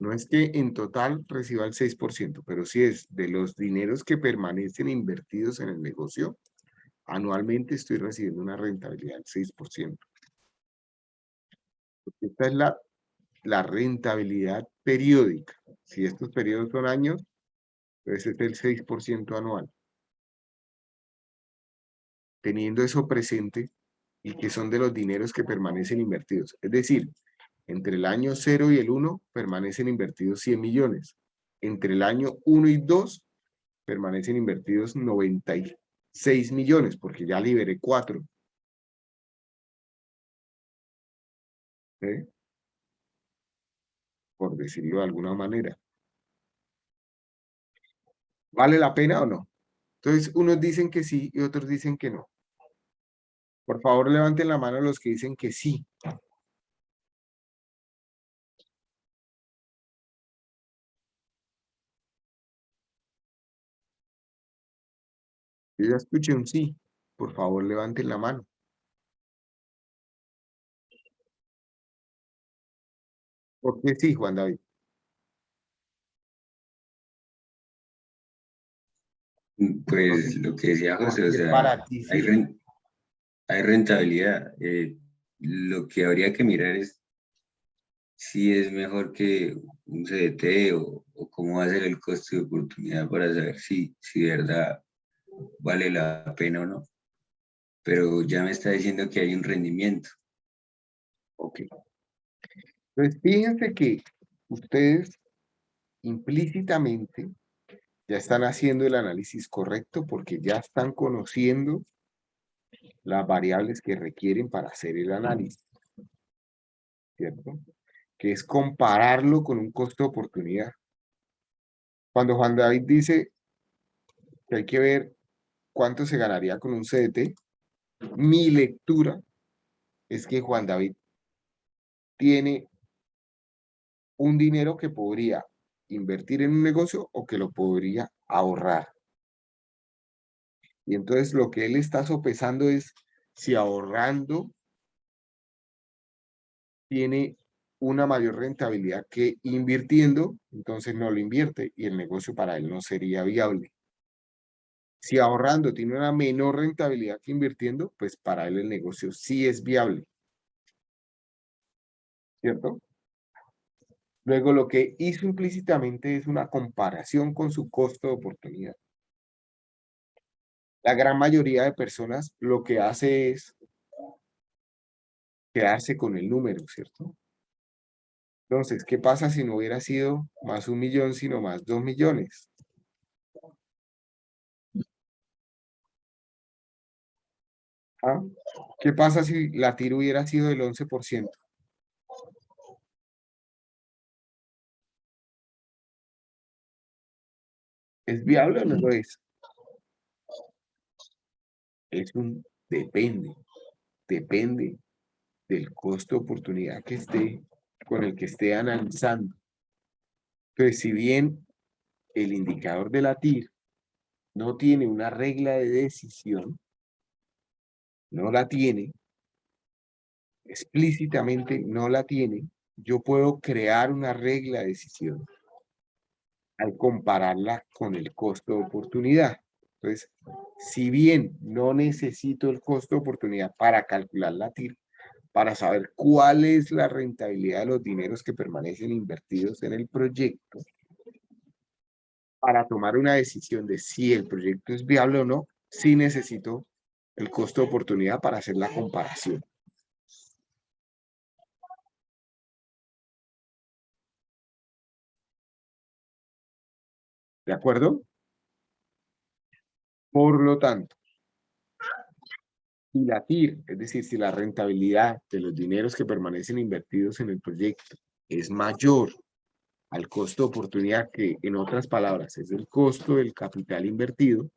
No es que en total reciba el 6%, pero sí es de los dineros que permanecen invertidos en el negocio, anualmente estoy recibiendo una rentabilidad del 6%. Esta es la rentabilidad periódica. Si estos periodos son años, pues es el 6% anual. Teniendo eso presente y que son de los dineros que permanecen invertidos. Es decir, entre el año 0 y el 1 permanecen invertidos 100 millones. Entre el año 1 y 2 permanecen invertidos 96 millones, porque ya liberé 4. ¿Sí? Por decirlo de alguna manera. ¿Vale la pena o no? Entonces, unos dicen que sí y otros dicen que no. Por favor, levanten la mano los que dicen que sí. Yo ya escuché un sí. Por favor, levanten la mano. ¿Por qué sí, Juan David? Pues lo que decía José, o Porque sea, para ti hay, sí. hay rentabilidad. Lo que habría que mirar es si es mejor que un CDT o cómo va a ser el costo de oportunidad para saber si de verdad vale la pena o no. Pero ya me está diciendo que hay un rendimiento. Ok. Entonces, fíjense que ustedes implícitamente ya están haciendo el análisis correcto porque ya están conociendo las variables que requieren para hacer el análisis, ¿cierto? Que es compararlo con un costo de oportunidad. Cuando Juan David dice que hay que ver cuánto se ganaría con un CDT, mi lectura es que Juan David tiene un dinero que podría invertir en un negocio o que lo podría ahorrar. Y entonces lo que él está sopesando es si ahorrando tiene una mayor rentabilidad que invirtiendo, entonces no lo invierte y el negocio para él no sería viable. Si ahorrando tiene una menor rentabilidad que invirtiendo, pues para él el negocio sí es viable. ¿Cierto? Luego lo que hizo implícitamente es una comparación con su costo de oportunidad. La gran mayoría de personas lo que hace es quedarse con el número, ¿cierto? Entonces, ¿qué pasa si no hubiera sido más 1 millón, sino más 2 millones? ¿Ah? ¿Qué pasa si la TIR hubiera sido del 11%? ¿Es viable o no lo es? Es un depende. Depende del costo de oportunidad que esté, con el que esté analizando. Entonces, si bien el indicador de la TIR no tiene una regla de decisión, no la tiene, explícitamente no la tiene, yo puedo crear una regla de decisión al compararla con el costo de oportunidad. Entonces, si bien no necesito el costo de oportunidad para calcular la TIR, para saber cuál es la rentabilidad de los dineros que permanecen invertidos en el proyecto, para tomar una decisión de si el proyecto es viable o no, sí necesito el costo de oportunidad para hacer la comparación. ¿De acuerdo? Por lo tanto, si la TIR, es decir, si la rentabilidad de los dineros que permanecen invertidos en el proyecto es mayor al costo de oportunidad, que en otras palabras es el costo del capital invertido,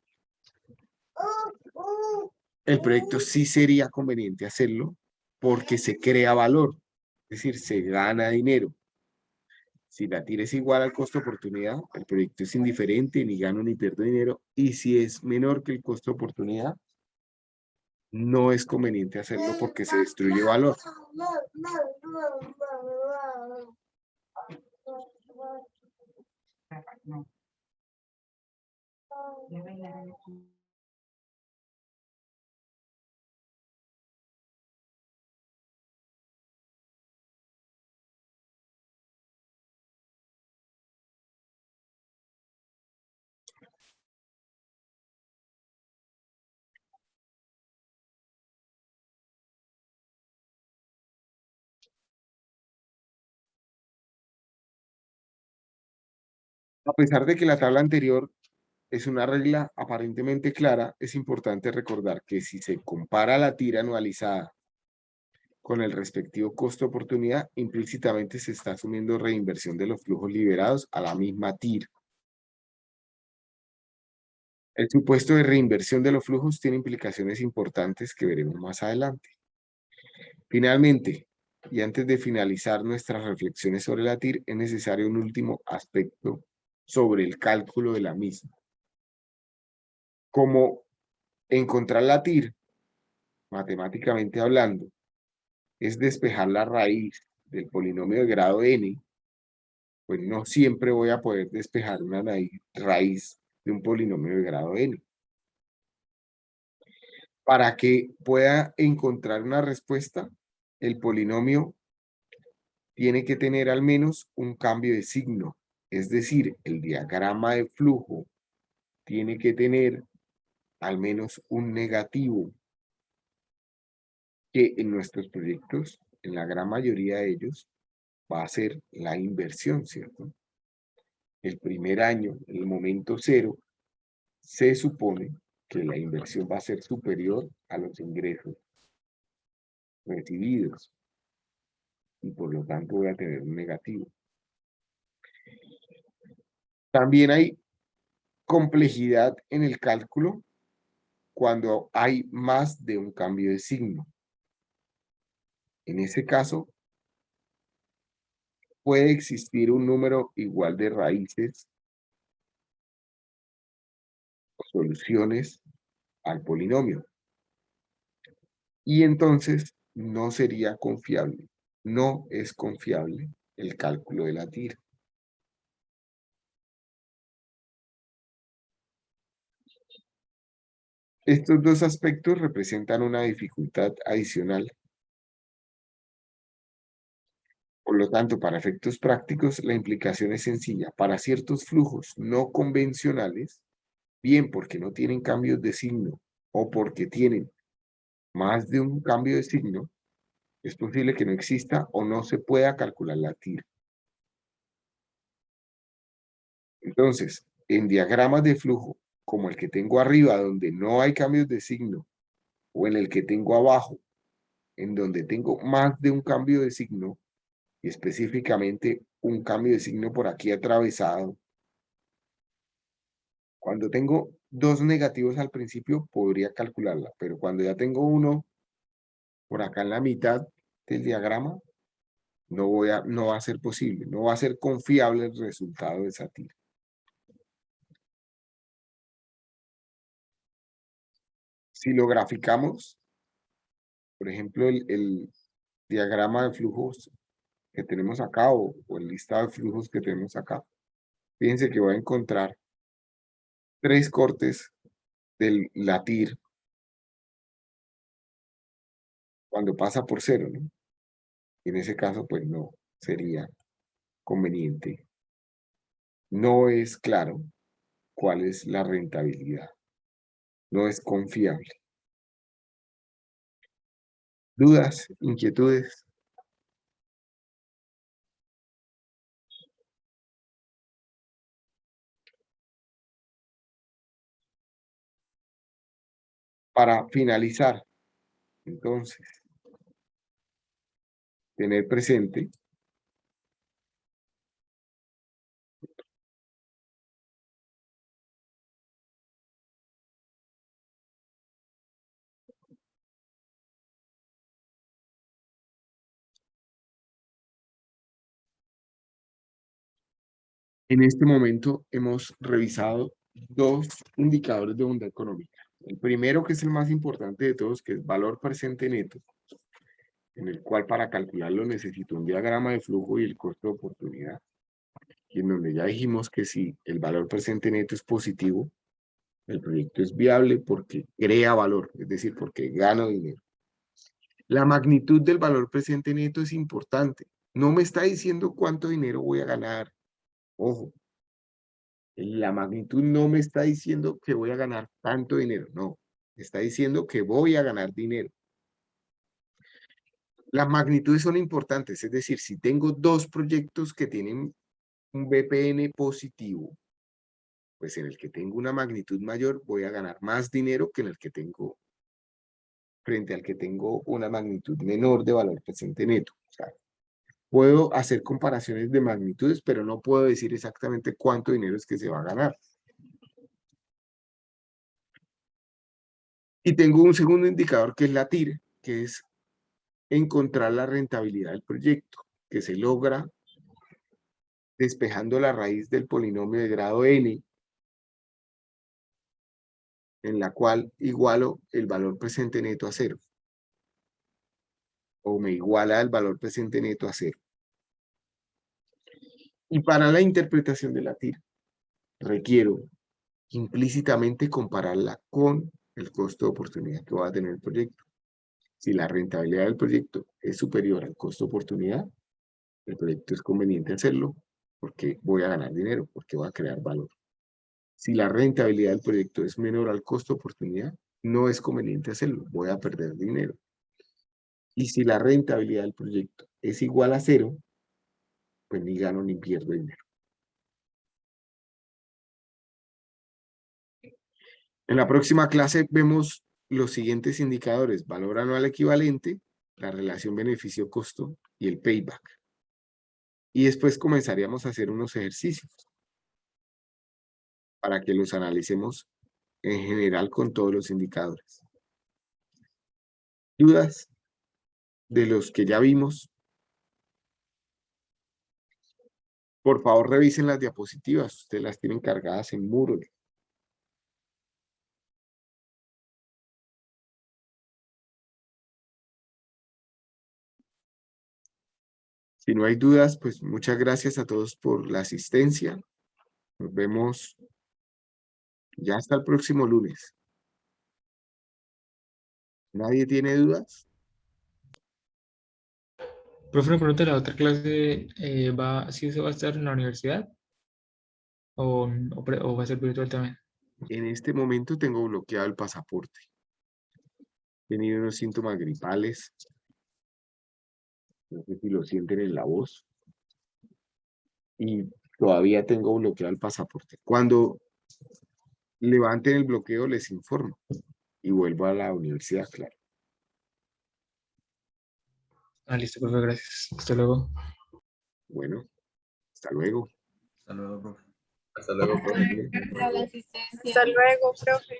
el proyecto sí sería conveniente hacerlo porque se crea valor, es decir, se gana dinero. Si la TIR es igual al costo de oportunidad, el proyecto es indiferente, ni gano ni pierdo dinero, y si es menor que el costo de oportunidad, no es conveniente hacerlo porque se destruye valor. A pesar de que la tabla anterior es una regla aparentemente clara, es importante recordar que si se compara la TIR anualizada con el respectivo costo-oportunidad, implícitamente se está asumiendo reinversión de los flujos liberados a la misma TIR. El supuesto de reinversión de los flujos tiene implicaciones importantes que veremos más adelante. Finalmente, y antes de finalizar nuestras reflexiones sobre la TIR, es necesario un último aspecto sobre el cálculo de la misma. Como encontrar la TIR, matemáticamente hablando, es despejar la raíz del polinomio de grado n, pues no siempre voy a poder despejar una raíz de un polinomio de grado n. Para que pueda encontrar una respuesta, el polinomio tiene que tener al menos un cambio de signo. Es decir, el diagrama de flujo tiene que tener al menos un negativo, que en nuestros proyectos, en la gran mayoría de ellos, va a ser la inversión, ¿cierto? El primer año, en el momento cero, se supone que la inversión va a ser superior a los ingresos recibidos y por lo tanto voy a tener un negativo. También hay complejidad en el cálculo cuando hay más de un cambio de signo. En ese caso, puede existir un número igual de raíces o soluciones al polinomio. Y entonces no sería confiable, no es confiable el cálculo de la TIR. Estos dos aspectos representan una dificultad adicional. Por lo tanto, para efectos prácticos, la implicación es sencilla. Para ciertos flujos no convencionales, bien porque no tienen cambios de signo o porque tienen más de un cambio de signo, es posible que no exista o no se pueda calcular la TIR. Entonces, en diagramas de flujo, como el que tengo arriba, donde no hay cambios de signo o en el que tengo abajo, en donde tengo más de un cambio de signo, y específicamente un cambio de signo por aquí atravesado, cuando tengo dos negativos al principio, podría calcularla, pero cuando ya tengo uno por acá en la mitad del diagrama, no va a ser posible, no va a ser confiable el resultado de esa tira. Si lo graficamos, por ejemplo, el diagrama de flujos que tenemos acá o el listado de flujos que tenemos acá, fíjense que voy a encontrar 3 cortes del latir cuando pasa por 0, ¿no? En ese caso, pues no sería conveniente. No es claro cuál es la rentabilidad. No es confiable. ¿Dudas? ¿Inquietudes? Para finalizar, entonces, tener presente en este momento hemos revisado 2 indicadores de bondad económica. El primero, que es el más importante de todos, que es valor presente neto, en el cual para calcularlo necesito un diagrama de flujo y el costo de oportunidad. Y en donde ya dijimos que si el valor presente neto es positivo, el proyecto es viable porque crea valor, es decir, porque gana dinero. La magnitud del valor presente neto es importante. No me está diciendo cuánto dinero voy a ganar. Ojo, la magnitud no me está diciendo que voy a ganar tanto dinero, no. Está diciendo que voy a ganar dinero. Las magnitudes son importantes, es decir, si tengo 2 proyectos que tienen un BPN positivo, pues en el que tengo una magnitud mayor voy a ganar más dinero que en el que tengo, frente al que tengo una magnitud menor de valor presente neto. O sea, puedo hacer comparaciones de magnitudes, pero no puedo decir exactamente cuánto dinero es que se va a ganar. Y tengo un segundo indicador que es la TIR, que es encontrar la rentabilidad del proyecto, que se logra despejando la raíz del polinomio de grado n, en la cual igualo el valor presente neto a 0. O me iguala el valor presente neto a 0. Y para la interpretación de la TIR, requiero implícitamente compararla con el costo de oportunidad que va a tener el proyecto. Si la rentabilidad del proyecto es superior al costo de oportunidad, el proyecto es conveniente hacerlo porque voy a ganar dinero, porque voy a crear valor. Si la rentabilidad del proyecto es menor al costo de oportunidad, no es conveniente hacerlo, voy a perder dinero. Y si la rentabilidad del proyecto es igual a 0, pues ni gano ni pierdo dinero. En la próxima clase vemos los siguientes indicadores: valor anual equivalente, la relación beneficio-costo y el payback. Y después comenzaríamos a hacer unos ejercicios para que los analicemos en general con todos los indicadores. ¿Dudas de los que ya vimos? Por favor, revisen las diapositivas. Ustedes las tienen cargadas en Moodle. Si no hay dudas, pues muchas gracias a todos por la asistencia. Nos vemos ya hasta el próximo lunes. ¿Nadie tiene dudas? Profe, una pregunta, ¿la otra clase sí se va a estar en la universidad? ¿O va a ser virtual también? En este momento tengo bloqueado el pasaporte. He tenido unos síntomas gripales. No sé si lo sienten en la voz. Y todavía tengo bloqueado el pasaporte. Cuando levanten el bloqueo les informo. y vuelvo a la universidad, claro. Ah, listo, profe, gracias. Hasta luego. Bueno, hasta luego. Hasta luego, profe. Hasta luego, profe. Hasta luego, profe.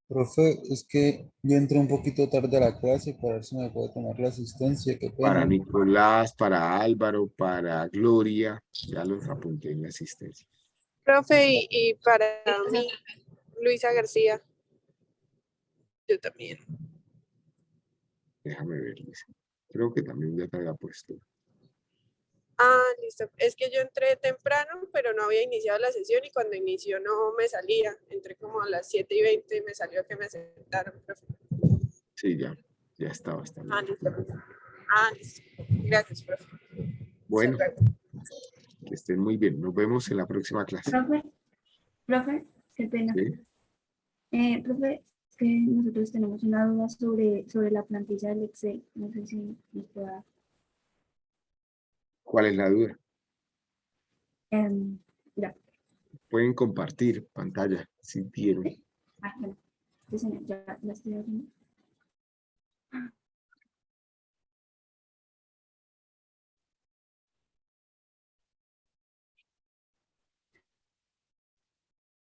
Profe, es que yo entré un poquito tarde a la clase para ver si me puede tomar la asistencia, qué Para pena. Nicolás, para Álvaro, para Gloria, ya los apunté en la asistencia. Profe, y para mí, Luisa García. Yo también. Déjame ver, Luisa. Creo que también ya te había puesto. Ah, listo. Es que yo entré temprano, pero no había iniciado la sesión y cuando inició no me salía. Entré como a las 7:20 y me salió que me sentaron, profe. Sí, ya estaba. Ah, listo. Ah, listo. Gracias, profe. Bueno, Hasta luego. que estén muy bien. Nos vemos en la próxima clase. Profe, qué pena. ¿Sí? Profe, es que nosotros tenemos una duda sobre la plantilla del Excel. No sé si nos pueda. ¿Cuál es la duda? Ya. Pueden compartir pantalla si quieren. Ah, bueno. Entonces, ya la estoy haciendo.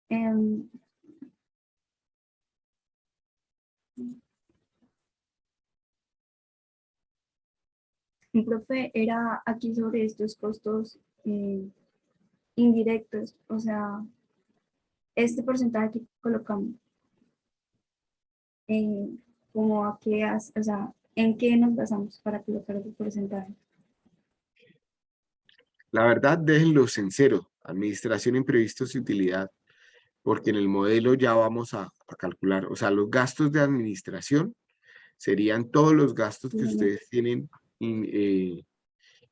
Em, Mi profe era aquí sobre estos costos indirectos, o sea, este porcentaje que colocamos, como a qué, o sea, en qué nos basamos para colocar el porcentaje. La verdad, déjenlos en cero. Administración, imprevistos y utilidad. Porque en el modelo ya vamos a calcular. O sea, los gastos de administración serían todos los gastos que ustedes tienen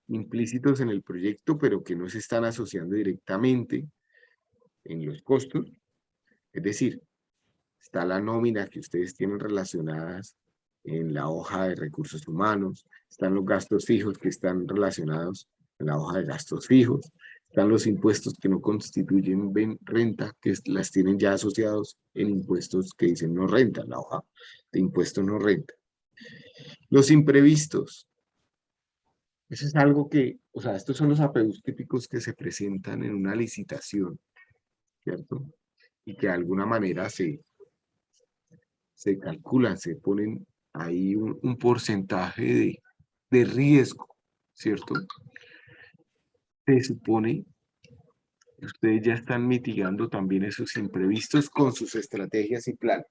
implícitos en el proyecto, pero que no se están asociando directamente en los costos. Es decir, está la nómina que ustedes tienen relacionadas en la hoja de recursos humanos, están los gastos fijos que están relacionados en la hoja de gastos fijos, están los impuestos que no constituyen renta, que las tienen ya asociados en impuestos que dicen no renta, la hoja de impuestos no renta. Los imprevistos. Eso es algo que, o sea, estos son los APUs típicos que se presentan en una licitación, ¿cierto? Y que de alguna manera se calculan, se ponen ahí un porcentaje de riesgo, ¿cierto? Se supone que ustedes ya están mitigando también esos imprevistos con sus estrategias y planes.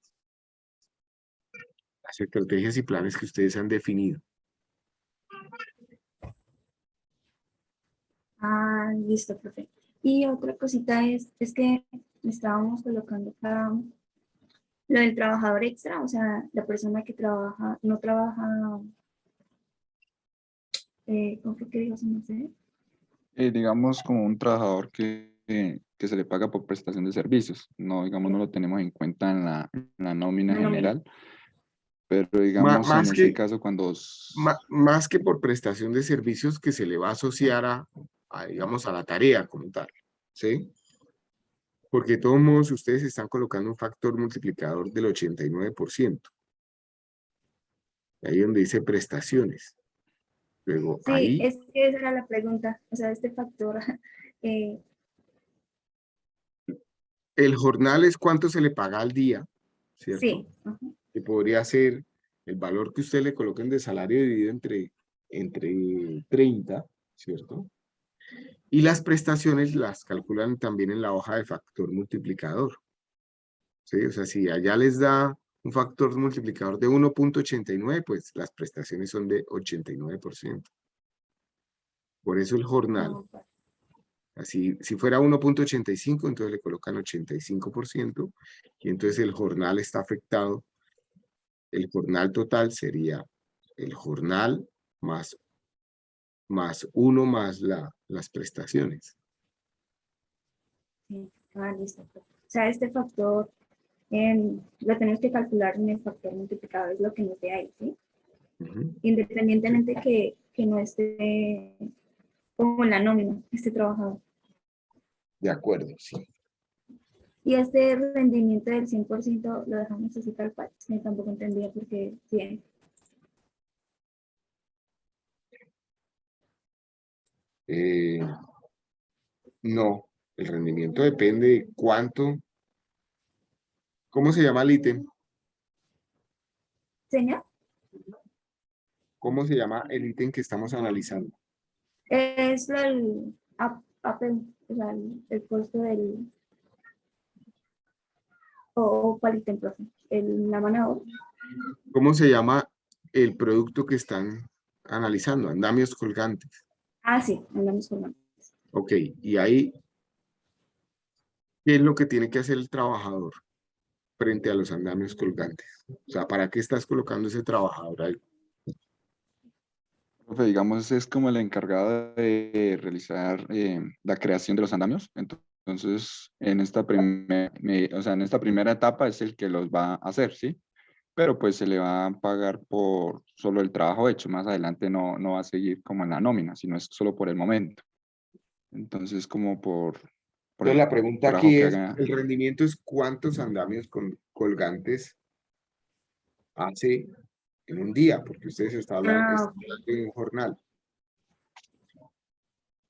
Las estrategias y planes que ustedes han definido. Ah, listo, profe. Y otra cosita es que estábamos colocando acá lo del trabajador extra, o sea, la persona que trabaja, no trabaja, ¿cómo fue que dijo? No sé. Digamos como un trabajador que se le paga por prestación de servicios. No, digamos, no lo tenemos en cuenta en la nómina La nómina. general, pero digamos en ese caso cuando... Más que por prestación de servicios que se le va a asociar digamos, a la tarea como tal, ¿sí? Porque de todos modos ustedes están colocando un factor multiplicador del 89%. Ahí donde dice prestaciones. Luego, Sí, ahí, es que esa era la pregunta, o sea, este factor, el jornal es cuánto se le paga al día, ¿cierto? sí. Que podría ser el valor que usted le coloquen de salario dividido entre 30, ¿cierto? Y las prestaciones las calculan también en la hoja de factor multiplicador. ¿Sí? O sea, si allá les da un factor multiplicador de 1.89, pues las prestaciones son de 89%. Por eso el jornal. Así, si fuera 1.85, entonces le colocan 85%, y entonces el jornal está afectado. El jornal total sería el jornal más 1 más las prestaciones. Sí. Ah, listo. O sea, este factor lo tenemos que calcular en el factor multiplicador, es lo que nos dé ahí, ¿sí? Independientemente que no esté como en la nómina, este trabajador. De acuerdo, sí. Y este rendimiento del 100% lo dejamos así tal cual. Tampoco entendía por qué tiene. No, el rendimiento depende de cuánto. ¿Cómo se llama el ítem? Señor, ¿Cómo se llama el ítem que estamos analizando? es el, o sea, el costo del, o cuál ítem, profe, la mano de obra. ¿Cómo se llama el producto que están analizando? Andamios colgantes. Ah, sí, hablamos con Ok, y ahí, ¿qué es lo que tiene que hacer el trabajador frente a los andamios colgantes? O sea, ¿para qué estás colocando ese trabajador ahí? Profe, digamos, es como el encargado de realizar la creación de los andamios. Entonces, en esta, o sea, en esta primera etapa es el que los va a hacer, ¿sí? Pero pues se le va a pagar por solo el trabajo hecho. Más adelante no va a seguir como en la nómina, sino es solo por el momento. Entonces, como por Entonces, el la pregunta trabajo aquí que es, haga. el rendimiento es cuántos andamios colgantes hace en un día, porque ustedes están hablando, Ah, están hablando de un jornal.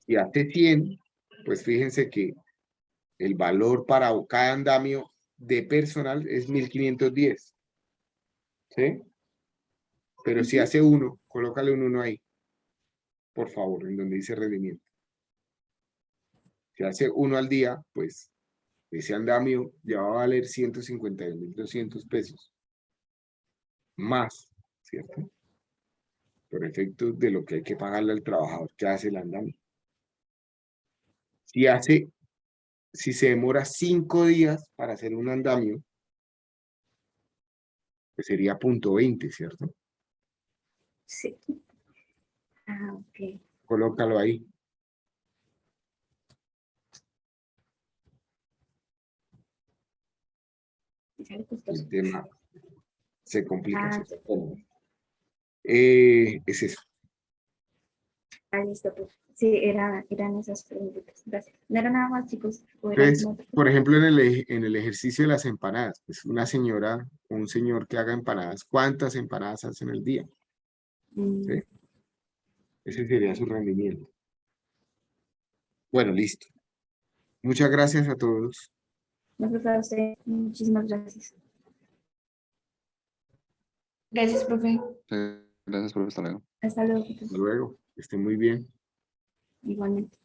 Si hace 100, pues fíjense que el valor para cada andamio de personal es 1510. ¿Sí? Pero si hace uno, colócale un 1 ahí, por favor, en donde dice rendimiento. Si hace uno al día, pues ese andamio ya va a valer 152.200 pesos. Más, ¿cierto? Por efecto de lo que hay que pagarle al trabajador que hace el andamio. Si se demora 5 días para hacer un andamio, pues sería 0.20, ¿cierto? sí. Ah, ok. Colócalo ahí. Sale costoso. El tema se complica. Ah, ¿Cierto? Es eso. listo, pues. Sí, eran esas preguntas. Gracias. No era nada más, chicos. ¿O era Entonces, alguna otra cosa? por ejemplo, en el ejercicio de las empanadas, pues una señora o un señor que haga empanadas, ¿cuántas empanadas hacen al día? ¿Sí? Ese sería su rendimiento. Bueno, listo. Muchas gracias a todos. No, profe, a usted, muchísimas gracias. Gracias, profe. Gracias, profe. Hasta luego. Hasta luego. Hasta luego. Que estén muy bien. Igualmente.